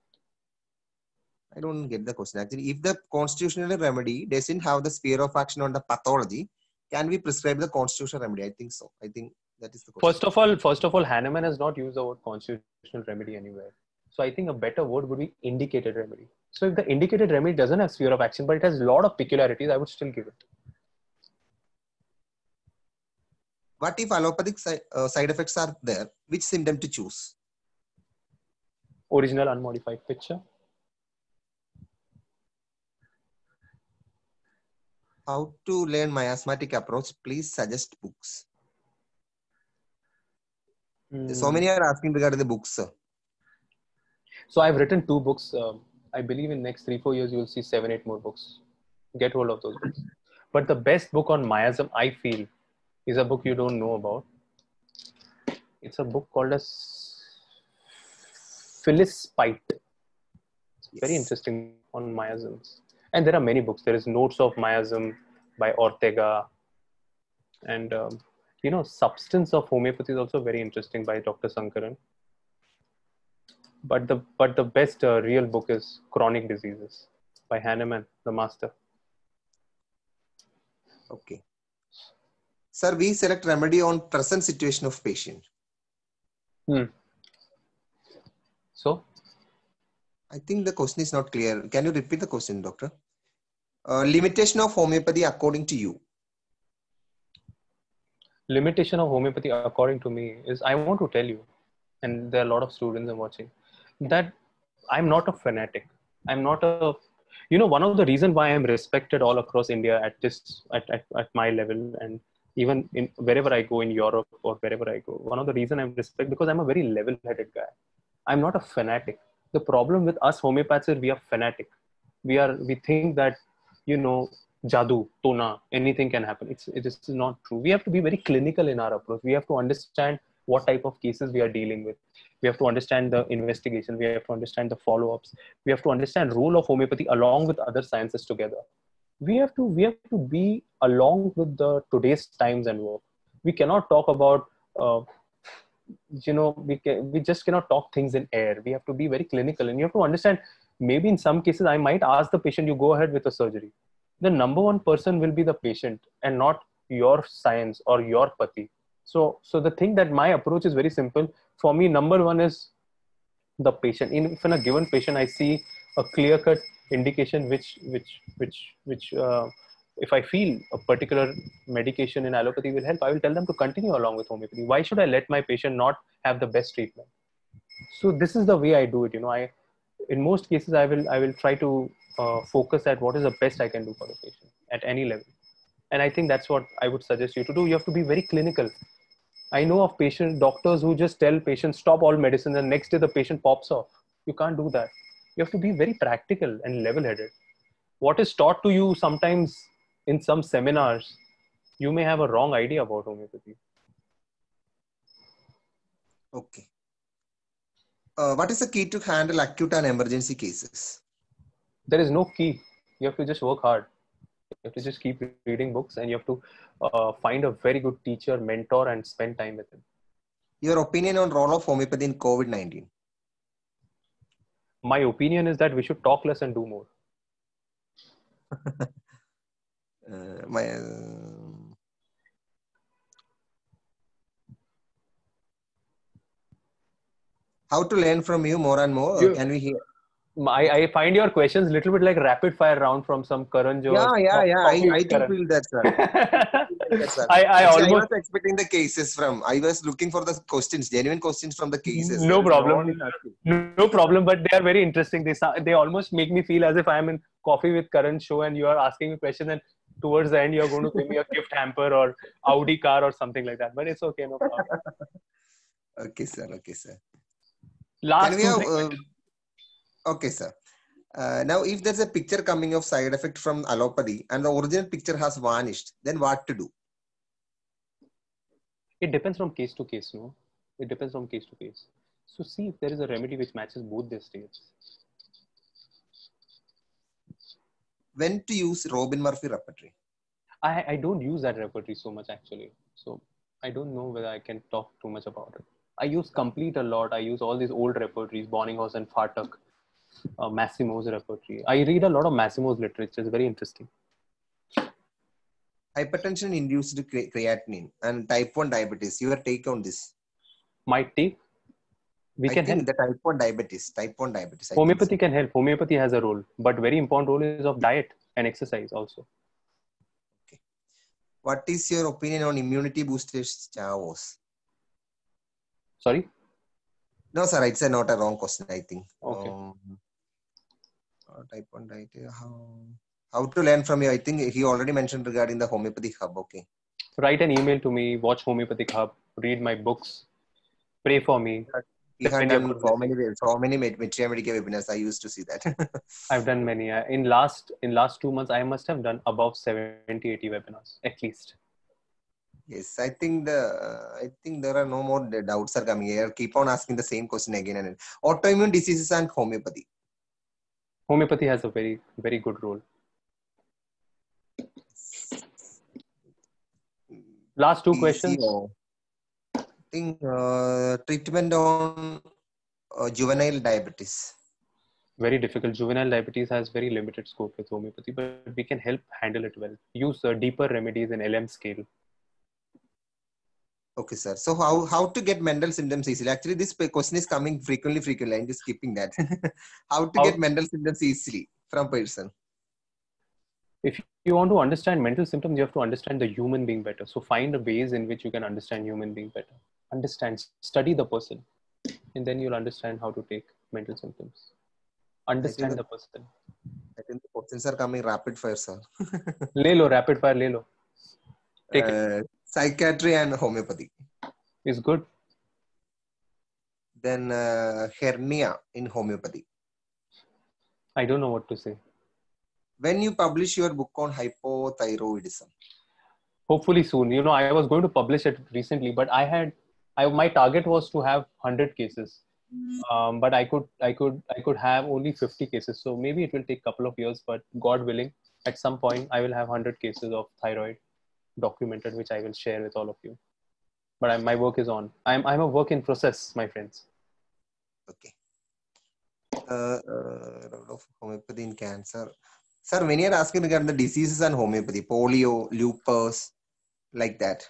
I don't get the question. Actually, if the constitutional remedy doesn't have the sphere of action on the pathology, can we prescribe the constitutional remedy? I think so. I think that is the question. First of all, Hahnemann has not used the word constitutional remedy anywhere. So I think a better word would be indicated remedy. So if the indicated remedy doesn't have sphere of action, but it has a lot of peculiarities, I would still give it. What if allopathic side effects are there? Which symptom to choose? Original unmodified picture. How to learn miasmatic approach? Please suggest books. So many are asking regarding the books, sir. So I've written 2 books. I believe in next 3-4 years, you will see 7-8 more books. Get hold of those books. But the best book on miasm, I feel, is a book you don't know about. It's a book called as Phyllis Spite. It's very interesting on miasms. And there are many books. There is Notes of Miasm by Ortega. And, Substance of Homeopathy is also very interesting by Dr. Sankaran. But the best real book is Chronic Diseases by Hahnemann, the master. Okay. Sir, we select remedy on present situation of patient. So? I think the question is not clear. Can you repeat the question, doctor? Limitation of homeopathy according to you. Limitation of homeopathy according to me is, I want to tell you, and there are a lot of students are watching, that I'm not a fanatic. I'm not one of the reasons why I'm respected all across India at my level, and even in wherever I go in Europe or wherever I go, one of the reasons I'm respected because I'm a very level-headed guy. I'm not a fanatic. The problem with us homeopaths is we are fanatic. We think that, jadoo, tona, anything can happen. It is not true. We have to be very clinical in our approach. We have to understand what type of cases we are dealing with. We have to understand the investigation. We have to understand the follow-ups. We have to understand role of homeopathy along with other sciences together. We have to be along with the today's times and work. We cannot talk about, we just cannot talk things in air. We have to be very clinical, and you have to understand, maybe in some cases, I might ask the patient, you go ahead with a surgery. the number one person will be the patient and not your science or your pati. So the thing that my approach is very simple. For me, number one is the patient. If in a given patient I see a clear cut indication which if I feel a particular medication in allopathy will help, I will tell them to continue along with homeopathy. Why should I let my patient not have the best treatment? So this is the way I do it. I in most cases I will try to focus at what is the best I can do for the patient at any level. And I think that's what I would suggest you to do. You have to be very clinical. I know of doctors who just tell patients stop all medicines and next day the patient pops off. You can't do that. You have to be very practical and level-headed. What is taught to you sometimes in some seminars, you may have a wrong idea about homeopathy. Okay. What is the key to handle acute and emergency cases? There is no key. You have to just work hard. You have to just keep reading books, and you have to find a very good teacher, mentor, and spend time with him. Your opinion on role of homeopathy in COVID-19? My opinion is that we should talk less and do more. How to learn from you more and more? Can we hear? I find your questions a little bit like rapid fire round from some Karan Johar. I do feel that, sir. I was expecting the cases from. I was looking for the questions, genuine questions from the cases. No problem. No problem. But they are very interesting. They almost make me feel as if I am in Coffee with Karan show and you are asking me questions, and towards the end you are going to give me a gift hamper or Audi car or something like that. But it's okay, no problem. Okay, sir. Okay, sir. Last Okay, sir. Now, if there's a picture coming of side effect from allopathy and the original picture has vanished, then what to do? It depends from case to case, no? It depends from case to case. So see if there is a remedy which matches both the states. When to use Robin Murphy repertory? I don't use that repertory so much actually. So I don't know whether I can talk too much about it. I use Complete a lot. I use all these old repertories, Bonninghausen and Phatak. Massimo's repertory. I read a lot of Massimo's literature. It's very interesting. Hypertension induced creatinine and type 1 diabetes. Your take on this? My take? I think the type 1 diabetes. Homeopathy can help. Homeopathy has a role, but very important role is of diet and exercise also. Okay. What is your opinion on immunity boosters, Chavos? Sorry? No, sir. It's not a wrong question, I think. Okay. Type 1 diet. How to learn from you? I think he already mentioned regarding the homeopathic hub. Okay. Write an email to me. Watch Homeopathic Hub. Read my books. Pray for me. You have done so many Maitreya Medica webinars. I used to see that. I've done many. In last 2 months, I must have done above 70, 80 webinars at least. Yes, I think there are no more doubts are coming here. Keep on asking the same question again and again. Autoimmune diseases and homeopathy. Homeopathy has a very, very good role. Last two questions. I think treatment on juvenile diabetes. Very difficult. Juvenile diabetes has very limited scope with homeopathy, but we can help handle it well. Use deeper remedies in LM scale. Okay, sir. So how to get mental symptoms easily? Actually, this question is coming frequently. I'm just skipping that. How to get mental symptoms easily from person? If you want to understand mental symptoms, you have to understand the human being better. So find ways in which you can understand human being better. Study the person, and then you'll understand how to take mental symptoms. Understand the person. I think the questions are coming rapid fire, sir. Rapid fire, Take it. Psychiatry and homeopathy is good. Then hernia in homeopathy. I don't know what to say. When you publish your book on hypothyroidism? Hopefully soon. I was going to publish it recently, but my target was to have 100 cases. But I could have only 50 cases. So maybe it will take a couple of years, but God willing, at some point I will have 100 cases of thyroid documented, which I will share with all of you. But my work is on. I'm a work in process, my friends. Okay. Role of homeopathy in cancer. Sir, many are asking regarding the diseases and homeopathy, polio, lupus, like that.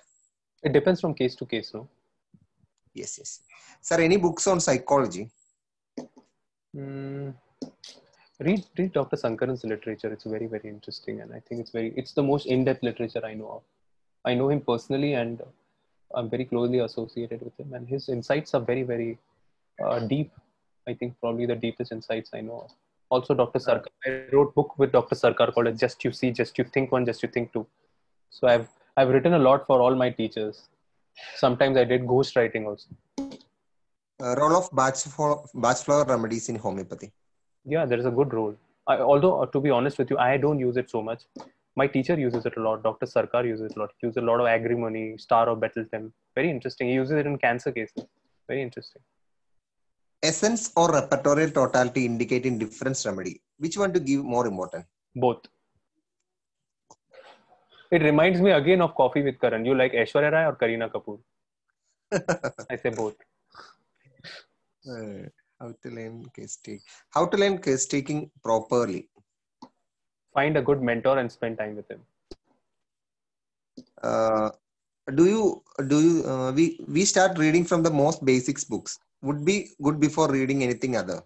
It depends from case to case, no? Yes, yes. Sir, any books on psychology? Mm, read Dr. Sankaran's literature. It's very, very interesting, and I think it's the most in-depth literature I know of. I know him personally, and I'm very closely associated with him, and his insights are very, very deep. I think probably the deepest insights I know of. Also, Dr. Sarkar. I wrote a book with Dr. Sarkar called "Just You See, Just You Think One, Just You Think Two." So I've written a lot for all my teachers. Sometimes I did ghost writing also. Role of Bach flower remedies in homeopathy. Yeah, there is a good role. Although, to be honest with you, I don't use it so much. My teacher uses it a lot. Dr. Sarkar uses it a lot. He uses a lot of agrimony, star of Betelgeuse. Very interesting. He uses it in cancer cases. Very interesting. Essence or repertorial totality indicating difference remedy. Which one to give more important? Both. It reminds me again of Coffee with Karan. You like Aishwarya Rai or Kareena Kapoor? I say both. How to learn case take? How to learn case taking properly? Find a good mentor and spend time with him. We start reading from the most basics books? Would be good before reading anything other.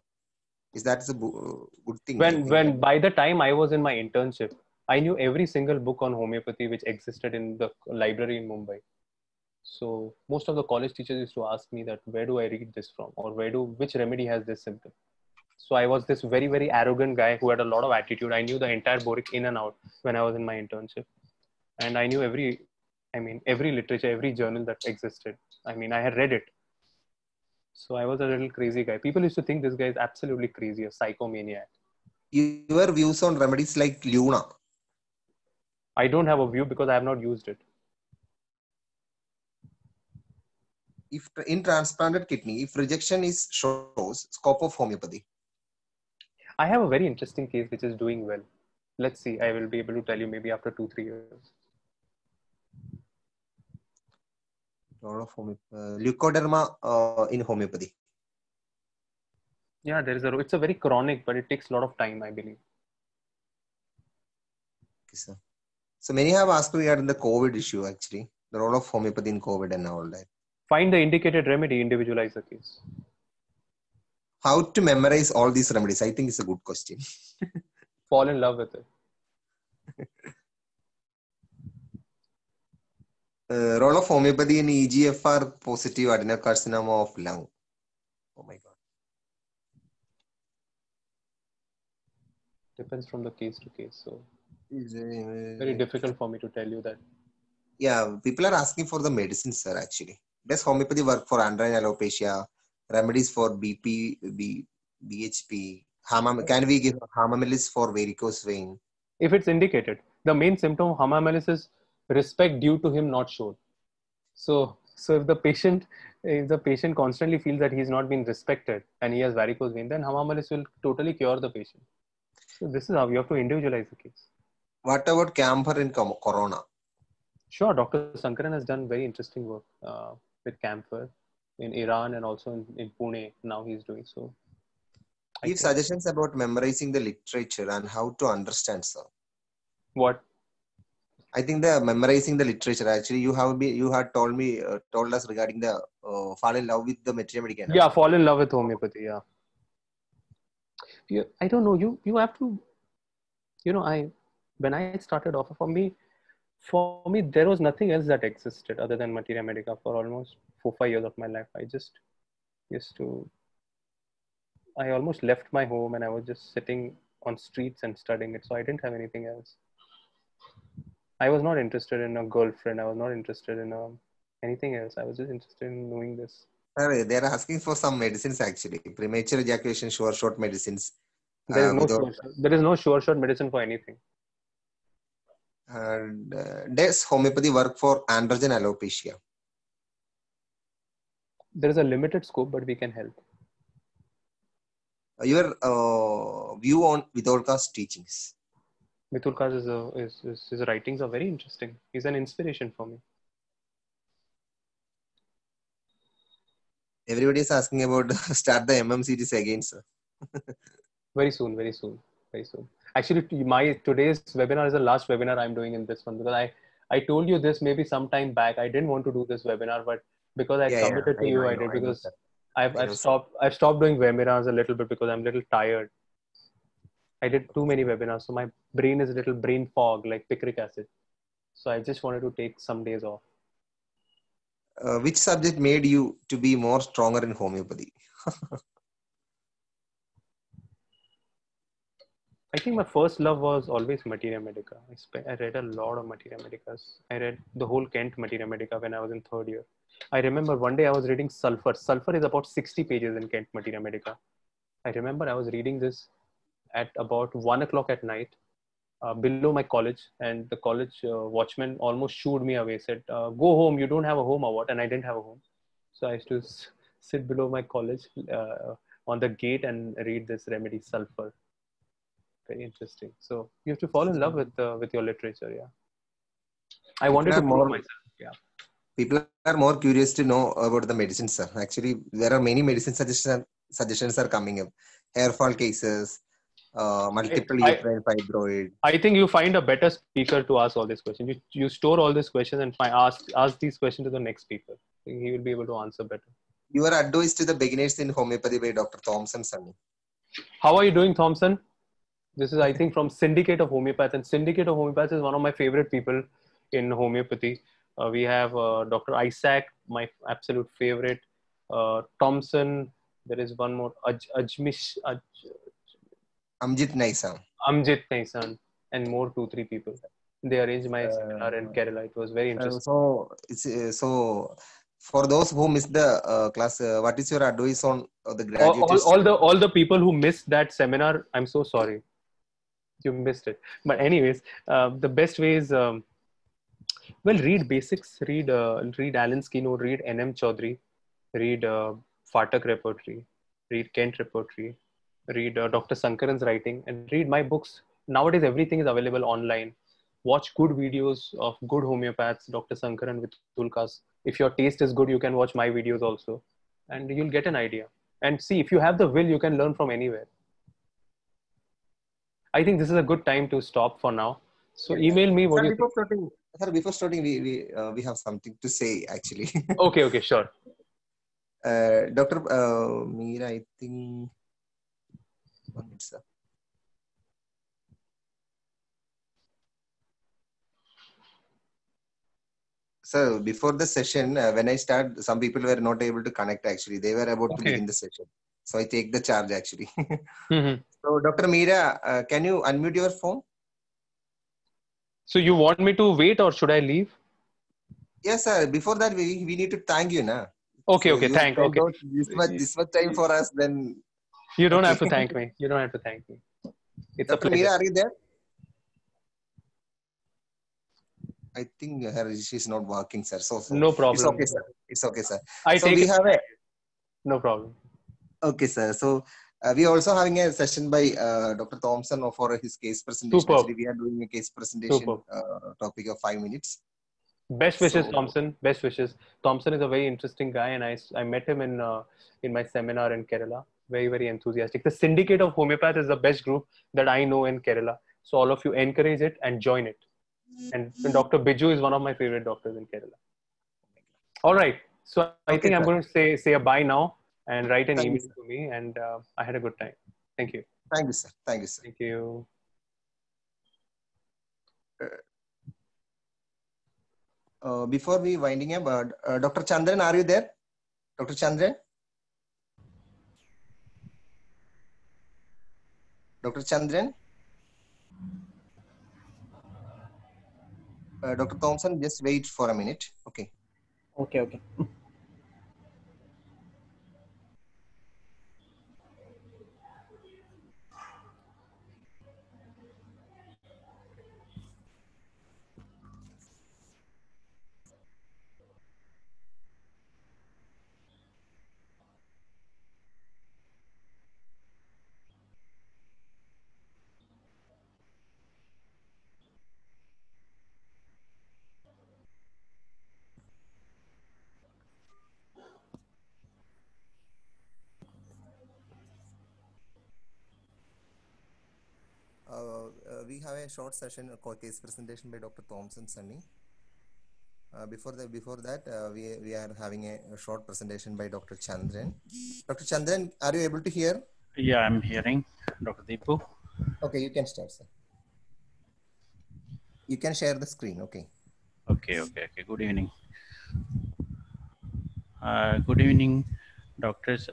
Is that a good thing? When by the time I was in my internship, I knew every single book on homeopathy which existed in the library in Mumbai. So most of the college teachers used to ask me that where do I read this from, or which remedy has this symptom. So I was this very, very arrogant guy who had a lot of attitude. I knew the entire Boric in and out when I was in my internship, and I knew every literature, every journal that existed. I mean, I had read it. So I was a little crazy guy. People used to think this guy is absolutely crazy, a psychomaniac. Your views on remedies like Luna? I don't have a view because I have not used it. If in transplanted kidney, if rejection shows scope of homeopathy. I have a very interesting case which is doing well. Let's see. I will be able to tell you maybe after 2-3 years. Leukoderma in homeopathy. Yeah, it's a very chronic, but it takes a lot of time, I believe. Okay, sir. So many have asked regarding the COVID issue, actually, the role of homeopathy in COVID and all that. Find the indicated remedy, individualize the case. How to memorize all these remedies? I think it's a good question. Fall in love with it. Role of homeopathy in EGFR positive adenocarcinoma of lung. Oh my God. Depends from the case to case. So very difficult for me to tell you that. Yeah, people are asking for the medicines, sir, actually. Does homeopathy work for androgen alopecia? Remedies for BP, BHP? Can we give Hamamelis for varicose vein? If it's indicated, the main symptom of Hamamelis is respect due to him not shown. So if the patient constantly feels that he's not being respected and he has varicose vein, then Hamamelis will totally cure the patient. So this is how you have to individualize the case. What about camphor in corona? Sure, Dr. Sankaran has done very interesting work with camphor in Iran and also in Pune. Now he's doing so. Give suggestions about memorizing the literature and how to understand, sir. What? I think the memorizing the literature. Actually, you had told us regarding the fall in love with the Materia Medica. Yeah, fall in love with homeopathy. Yeah. I don't know. You have to. When I started off, for me, there was nothing else that existed other than Materia Medica for almost 4-5 years of my life. I just used to. I almost left my home and I was just sitting on streets and studying it. So I didn't have anything else. I was not interested in a girlfriend. I was not interested in anything else. I was just interested in knowing this. They are asking for some medicines actually. Premature ejaculation, short medicines. There is no sure medicine for anything. Does homeopathy work for androgen alopecia? There is a limited scope, but we can help. Your view on Vithoulka's teachings? Vithoulka's his writings are very interesting. He's an inspiration for me. Everybody is asking about start the MM series again, sir. Very soon. Actually, today's webinar is the last webinar I'm doing in this one, because I told you this maybe some time back. I didn't want to do this webinar, but because I Yeah, committed to you, I did, I know, because sir. I've I I've know, sir. stopped doing webinars a little bit because I'm a little tired. I did too many webinars, so my brain is a little brain fog, like picric acid. So I just wanted to take some days off. Which subject made you to be more stronger in homeopathy? I think my first love was always Materia Medica. I read a lot of Materia Medicas. I read the whole Kent Materia Medica when I was in third year. I remember one day I was reading Sulfur. Sulfur is about 60 pages in Kent Materia Medica. I remember I was reading this at about 1 o'clock at night below my college, and the college watchman almost shooed me away, said, go home, you don't have a home or what? And I didn't have a home. So I used to sit below my college on the gate and read this remedy Sulfur. Very interesting. So you have to fall in love with your literature. Yeah. I wanted to prove myself. Yeah. People are more curious to know about the medicines, sir. Actually, there are many medicine suggestions are coming up. Hair fall cases, multiple uterine fibroid. I think you find a better speaker to ask all these questions. You store all these questions and ask these questions to the next speaker. I think he will be able to answer better. Your advice to the beginners in homeopathy by Dr. Thompson Sunny. How are you doing, Thompson? This is, I think, from Syndicate of Homeopaths. And Syndicate of Homeopaths is one of my favorite people in homeopathy. We have Dr. Isaac, my absolute favorite. Thompson. There is one more. Amjit Naisam. Amjit Naisan, and more 2-3 people. They arranged my seminar in Kerala. It was very interesting. So for those who missed the class, what is your advice on the graduates? All the people who missed that seminar, I'm so sorry. You missed it. But anyways, the best way is, read basics. Read Alan Skino, read N.M. Chaudhary, read Phatak repertory, read Kent repertory, read Dr. Sankaran's writing, and read my books. Nowadays, everything is available online. Watch good videos of good homeopaths, Dr. Sankaran with Tulkas. If your taste is good, you can watch my videos also, and you'll get an idea. And see, if you have the will, you can learn from anywhere. I think this is a good time to stop for now. So email me what you think. Before starting, we have something to say actually. Okay, sure. Dr. Meera, I think 1 minute, sir. So before the session, when I start, some people were not able to connect actually. They were about to begin the session. So I take the charge actually. So Dr. Meera, can you unmute your phone? So you want me to wait or should I leave? Yes, sir. Before that, we need to thank you, na. Okay, so thank. Okay. This much time for us, then. You don't have to thank me. You don't have to thank me. It's Dr. a pleasure. Meera, are you there? I think she's not working, sir. So no problem. It's okay, sir. It's okay, sir. No problem. Okay, sir. So we are also having a session by Dr. Thompson for his case presentation. Superb. Actually, we are doing a case presentation topic of 5 minutes. Best wishes, Thompson. Best wishes. Thompson is a very interesting guy, and I met him in my seminar in Kerala. Very, very enthusiastic. The Syndicate of Homeopath is the best group that I know in Kerala. So all of you encourage it and join it. And Dr. Biju is one of my favorite doctors in Kerala. All right. So I think I'm going to say a bye now and write an email to me. And I had a good time. Thank you. Thank you, sir. Thank you, sir. Thank you. Before we winding up, Dr. Chandran, are you there? Dr. Chandran? Dr. Chandran? Dr. Thompson, just wait for a minute. Okay. Okay. we have a short session, a case presentation by Dr. Thompson Sunny. Before that, we are having a short presentation by Dr. Chandran. Dr. Chandran, are you able to hear? Yeah, I'm hearing, Dr. Deepu. Okay, you can start, sir. You can share the screen. Okay. Okay. Good evening. Good evening, doctors.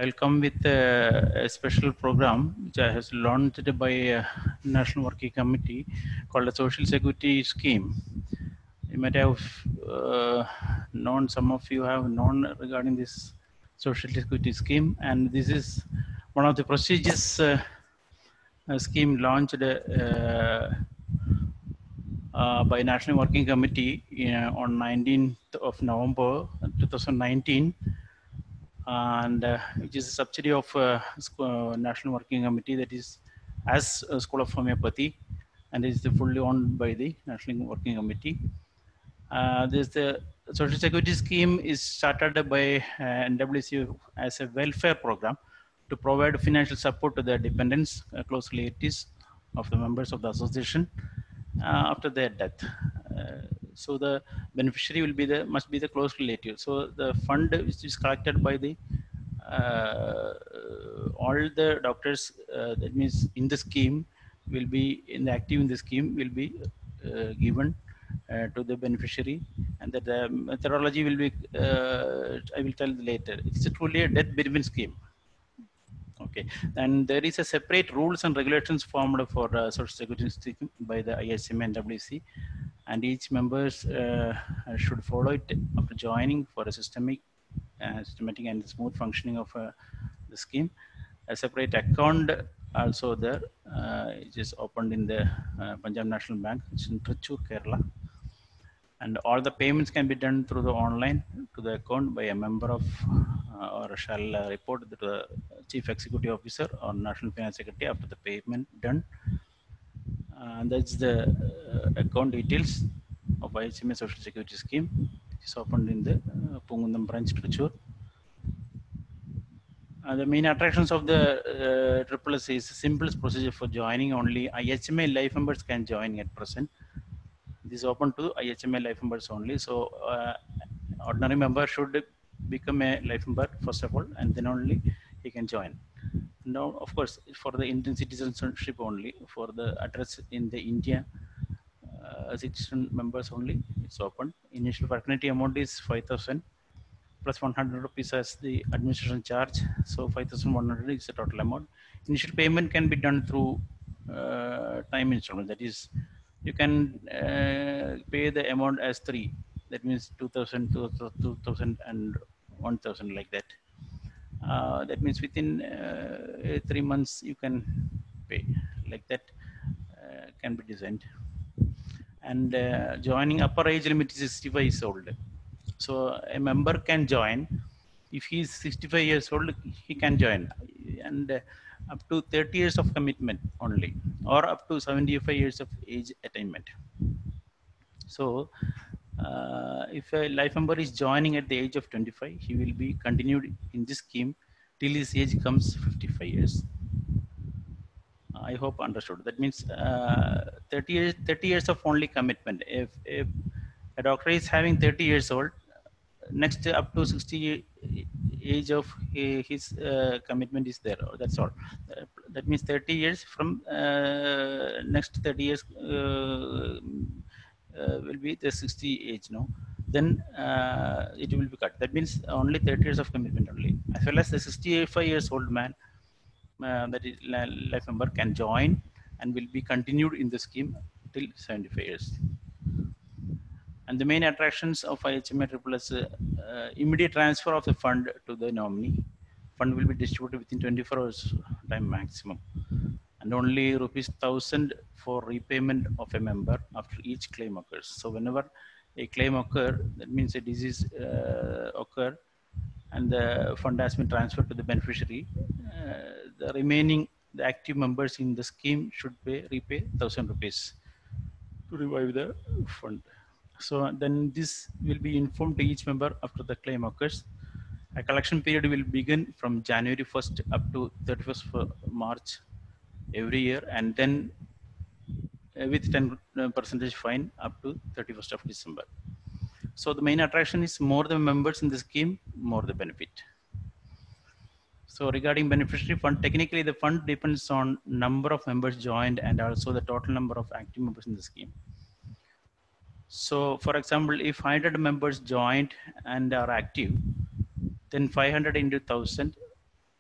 I'll come with a special program which has launched by a National Working Committee called the Social Security Scheme. You might have known, some of you have known regarding this Social Security Scheme, and this is one of the prestigious scheme launched by National Working Committee on 19th of November 2019, and which is a subsidiary of National Working Committee, that is as a School of Homeopathy, and is fully owned by the National Working Committee. The Social Security Scheme is started by NWC as a welfare program to provide financial support to the dependents, close relatives of the members of the association after their death. So the beneficiary will be must be the close relative. So the fund which is collected by the all the doctors, that means in the scheme, will be active in the scheme, will be given to the beneficiary, and that the methodology will be I will tell later. It's truly a death benefit scheme. Okay, and there is a separate rules and regulations formed for Social Security scheme by the ISM and WC, and each members should follow it after joining for a systematic and smooth functioning of the scheme. A separate account also there, it is opened in the Punjab National Bank, it's in Trichy, Kerala. And all the payments can be done through the online to the account by a member of or shall report to the Chief Executive Officer or National Finance Secretary after the payment done. And that's the account details of IHMA Social Security Scheme. It's opened in the Pungundam branch, Trichy. The main attractions of the SSS is the simplest procedure for joining. Only IHMA life members can join at present. This is open to IHMA life members only. So ordinary member should become a life member first of all, and then only he can join. Now, of course, for the Indian citizenship only, for the address in the India citizen members only, it's open. Initial fraternity amount is 5,000 plus 100 rupees as the administration charge. So 5,100 is the total amount. Initial payment can be done through time installment. That is, you can pay the amount as 3. That means 2,000, 2,000 and 1,000 like that. That means within 3 months you can pay like that. Can be designed. And joining upper age limit is 65 years old. So a member can join. If he is 65 years old, he can join, and up to 30 years of commitment only, or up to 75 years of age attainment. So if a life member is joining at the age of 25, he will be continued in this scheme till his age comes 55 years. I hope understood. That means 30 years of only commitment. If a doctor is having 30 years old, next up to 60 age of his commitment is there. That's all. That means 30 years from next 30 years will be the 60 age now. Then it will be cut. That means only 30 years of commitment only. As well as the 65 years old man, that is life member, can join and will be continued in the scheme till 75 years. And the main attractions of IHMA SSS, immediate transfer of the fund to the nominee. Fund will be distributed within 24 hours time maximum, and only ₹1,000 for repayment of a member after each claim occurs. So whenever a claim occurs, that means a disease occur, and the fund has been transferred to the beneficiary. The remaining, the active members in the scheme should repay ₹1,000 to revive the fund. So then this will be informed to each member after the claim occurs. A collection period will begin from January 1st up to 31st March every year, and then with 10% fine up to 31st of December. So the main attraction is more the members in the scheme, more the benefit. So regarding beneficiary fund, technically the fund depends on number of members joined and also the total number of active members in the scheme. So for example, if 100 members joined and are active, then 500 into 1000,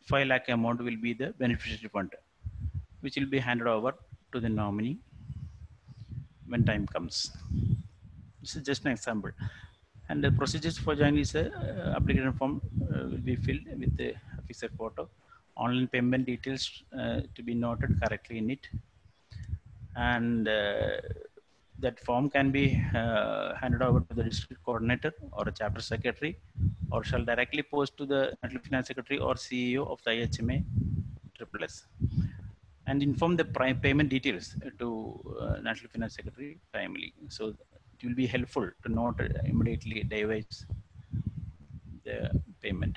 5 lakh amount will be the beneficiary fund, which will be handed over to the nominee when time comes. This is just an example. And the procedures for joining is application form will be filled with the fixed photo, online payment details to be noted correctly in it, and that form can be handed over to the district coordinator or a chapter secretary, or shall directly post to the National Finance Secretary or CEO of the IHMA SSS, and inform the payment details to National Finance Secretary timely. So it will be helpful to not immediately devise the payment.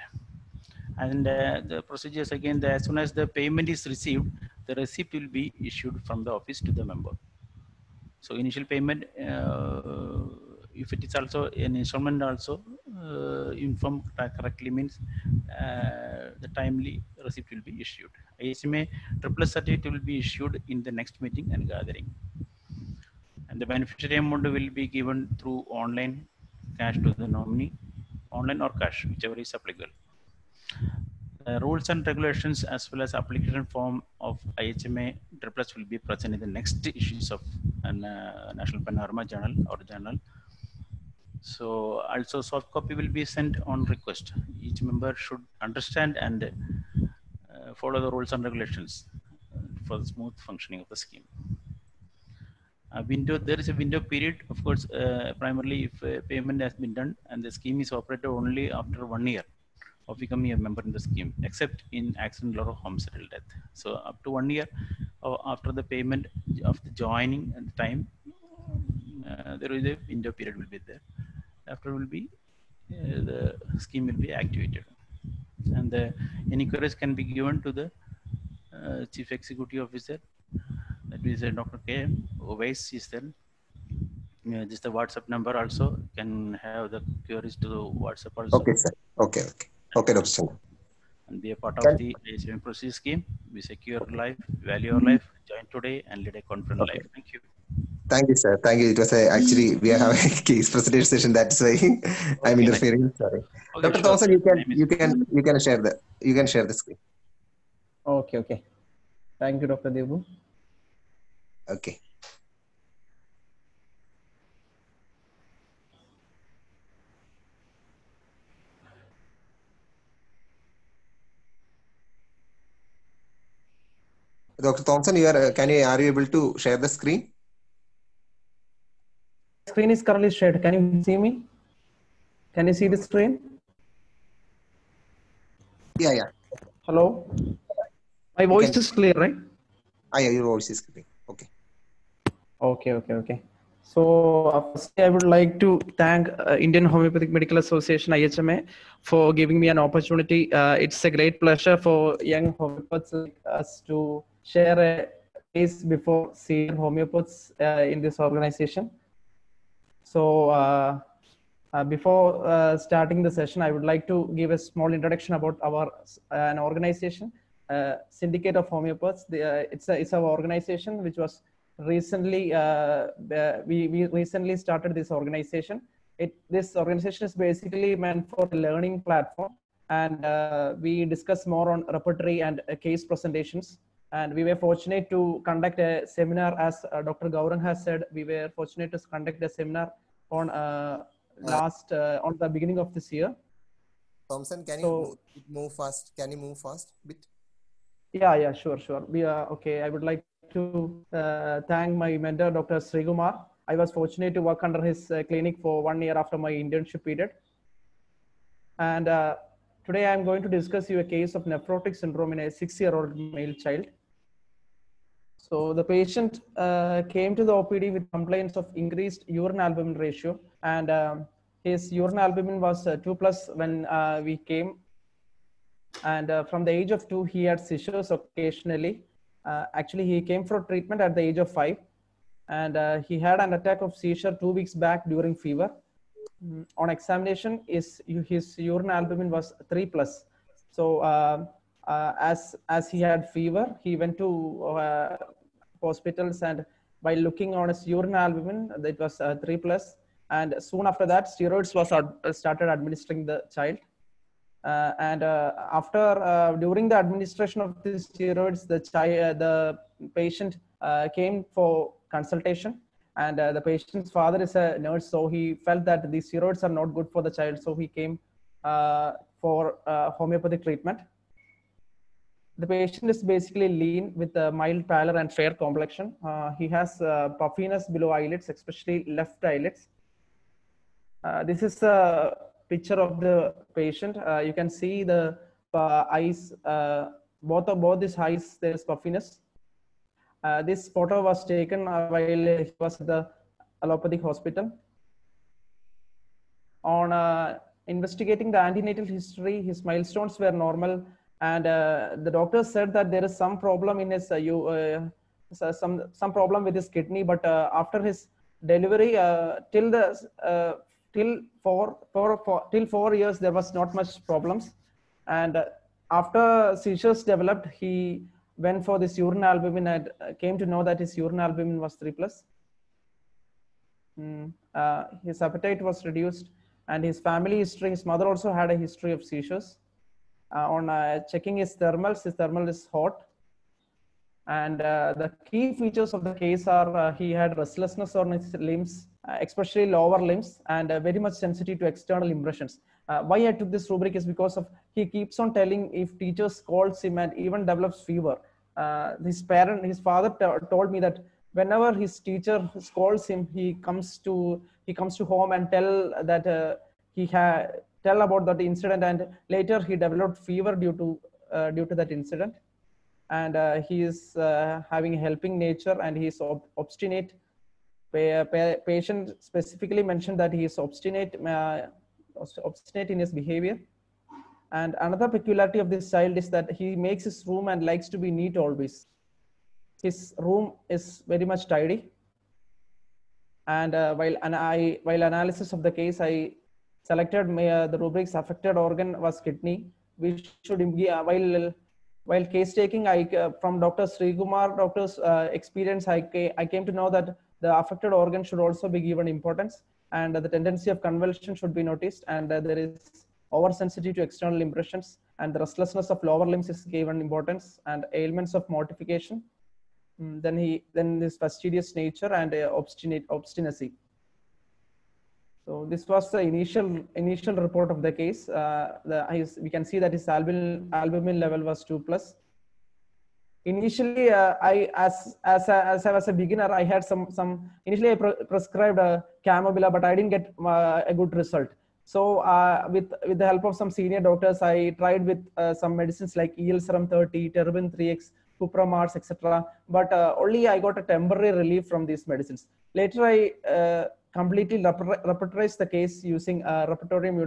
And the procedures again, as soon as the payment is received, the receipt will be issued from the office to the member. So initial payment, if it is also an installment, also informed correctly means the timely receipt will be issued. IHMA SSS certificate will be issued in the next meeting and gathering. And the beneficiary amount will be given through online cash to the nominee, online or cash, whichever is applicable. Rules and regulations as well as application form of IHMA SSS will be present in the next issues of National Panorama Journal or Journal. So also soft copy will be sent on request. Each member should understand and follow the rules and regulations for the smooth functioning of the scheme. There is a window period, of course, primarily if payment has been done and the scheme is operated only after 1 year of becoming a member in the scheme, except in accident or homicidal death. So up to 1 year after the payment of the joining and time, there is a window period will be there. After will be the scheme will be activated, and any queries can be given to the Chief Executive Officer. That is Dr. K. Ovais is there. Just the WhatsApp number also can have the queries to the WhatsApp also. Okay, sir. Okay. Dr. Chandra. And be a part of the IHMA procedure scheme. We secure life, value your life, join today and lead a confident life. Thank you. Thank you, sir. Thank you. It was actually we are having a case presentation session. That's why I'm interfering. Nice. Sorry, okay, Dr. Thompson, you can share the screen. Okay. Thank you, Dr. Devu. Okay. Dr. Thompson, are you able to share the screen? Screen is currently shared. Can you see me? Can you see the screen? Yeah. Hello. My voice is clear, right? Yeah, your voice is clear. Okay. Okay. So firstly, I would like to thank Indian Homeopathic Medical Association (IHMA) for giving me an opportunity. It's a great pleasure for young homeopaths like us to share a case before senior homeopaths in this organization. So before starting the session, I would like to give a small introduction about our an organization, Syndicate of Homeopaths. It's our organization which was recently we recently started this organization. This organization is basically meant for a learning platform, and we discuss more on repertory and case presentations. And we were fortunate to conduct a seminar, as Dr. Gaurang has said. We were fortunate to conduct a seminar on on the beginning of this year. Thompson, can you move fast? Can you move fast a bit? Yeah, sure. We are okay. I would like to thank my mentor, Dr. Srikumar. I was fortunate to work under his clinic for 1 year after my internship period. And today I'm going to discuss you a case of nephrotic syndrome in a 6-year-old male child. So the patient came to the OPD with complaints of increased urine albumin ratio, and his urine albumin was 2+ when we came And from the age of 2, he had seizures occasionally. Actually, he came for treatment at the age of 5, and he had an attack of seizure 2 weeks back during fever. On examination, his urine albumin was 3+. So as he had fever, he went to hospitals, and by looking on his urine albumin, it was 3+. And soon after that, steroids was started administering the child. During the administration of the steroids, the patient came for consultation, and the patient's father is a nurse, so he felt that these steroids are not good for the child, so he came for homeopathic treatment. The patient is basically lean with a mild pallor and fair complexion. He has puffiness below eyelids, especially left eyelids. This is a picture of the patient. You can see the eyes, both his eyes, there is puffiness. This photo was taken while he was at the allopathic hospital. On investigating the antenatal history, his milestones were normal, and the doctor said that there is some problem in his some problem with his kidney. But after his delivery, till 4 years, there was not much problems. And after seizures developed, he went for this urine albumin and came to know that his urine albumin was 3+. His appetite was reduced, and his family history, his mother also had a history of seizures. On checking his thermal is hot. And the key features of the case are he had restlessness on his limbs, especially lower limbs, and very much sensitive to external impressions. Why I took this rubric is because of he keeps on telling if teachers calls him and even develops fever. His father told me that whenever his teacher calls him, he comes to home and tell that tell about that incident, and later he developed fever due to that incident. And he is having a helping nature, and he is obstinate. Patient specifically mentioned that he is obstinate in his behavior. And another peculiarity of this child is that he makes his room and likes to be neat always. His room is very much tidy. And while analysis of the case, I selected the rubrics affected organ was kidney. We should while case taking, from Dr. Srikumar, doctor's experience, I came to know that the affected organ should also be given importance, and the tendency of convulsion should be noticed, and there is oversensitivity to external impressions, and the restlessness of lower limbs is given importance, and ailments of mortification. Then this fastidious nature and obstinacy. So this was the initial report of the case. We can see that his albumin level was 2+. Initially, as I was a beginner, I had initially I prescribed Camobila, but I didn't get a good result. So with the help of some senior doctors, I tried with some medicines like EL Serum 30, Terbin 3X, Cupramars, etc. But only I got a temporary relief from these medicines. Later, I completely repertorized the case using Repertorium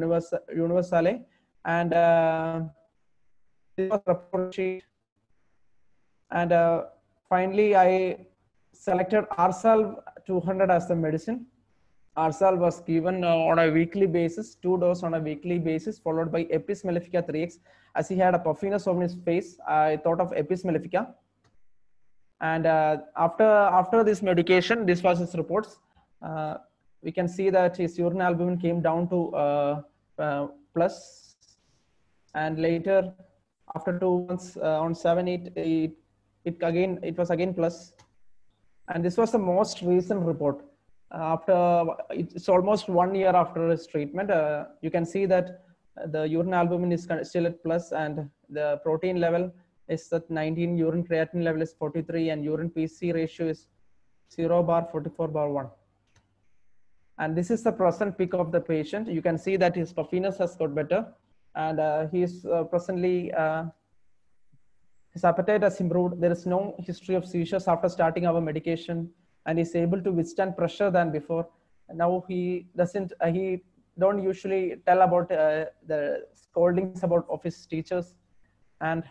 Universale, and this was report sheet. And finally, I selected Arsal 200 as the medicine. Arsal was given on a weekly basis, 2 doses on a weekly basis, followed by Epis Mellifica 3X. As he had a puffiness on his face, I thought of Epis Mellifica. And after this medication, this was his reports. We can see that his urine albumin came down to plus, and later, after 2 months, on 7/8, it was again plus. And this was the most recent report. It's almost 1 year after his treatment. You can see that the urine albumin is still at plus, and the protein level is at 19, urine creatinine level is 43, and urine PC ratio is 0/44/1. And this is the present peak of the patient. You can see that his puffiness has got better, and he is presently, his appetite has improved. There is no history of seizures after starting our medication, and is able to withstand pressure than before. Now he don't usually tell about the scoldings of his teachers, And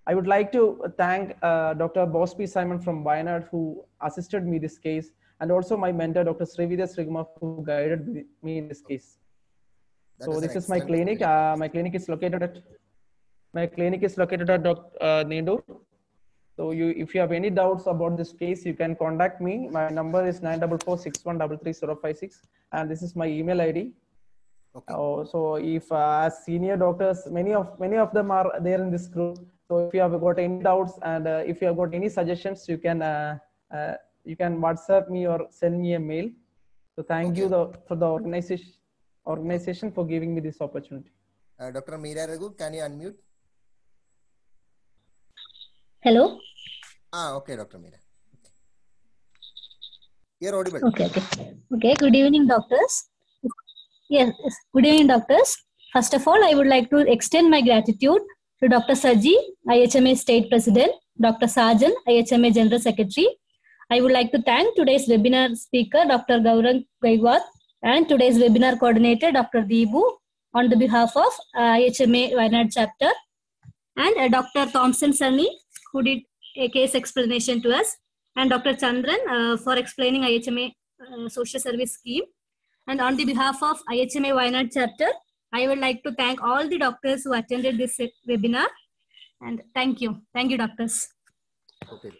I would like to thank Dr. Bosby Simon from Wayanad, who assisted me this case, and also my mentor, Dr. Srividya Srigma, who guided me in this case. So this is my clinic. My clinic is located at Nendur. So if you have any doubts about this case, you can contact me. My number is 94461333056, and this is my email ID. Okay. So if as senior doctors, many of them are there in this group. So if you have got any doubts and if you have got any suggestions, you can WhatsApp me or send me a mail. So thank you for the organization for giving me this opportunity. Dr. Meera Raghu, can you unmute? Hello. Okay, Dr. Meera. You're audible. Okay. Good evening, doctors. Yes, good evening, doctors. First of all, I would like to extend my gratitude to Dr. Saji, IHMA State President, Dr. Sajan, IHMA General Secretary. I would like to thank today's webinar speaker, Dr. Gaurang Gaikwad, and today's webinar coordinator, Dr. Deebu, on the behalf of IHMA Wayanad chapter, and Dr. Thompson Sunny, who did a case explanation to us, and Dr. Chandran for explaining IHMA social service scheme. And on the behalf of IHMA Wayanad chapter, I would like to thank all the doctors who attended this webinar. And thank you. Thank you, doctors. Okay.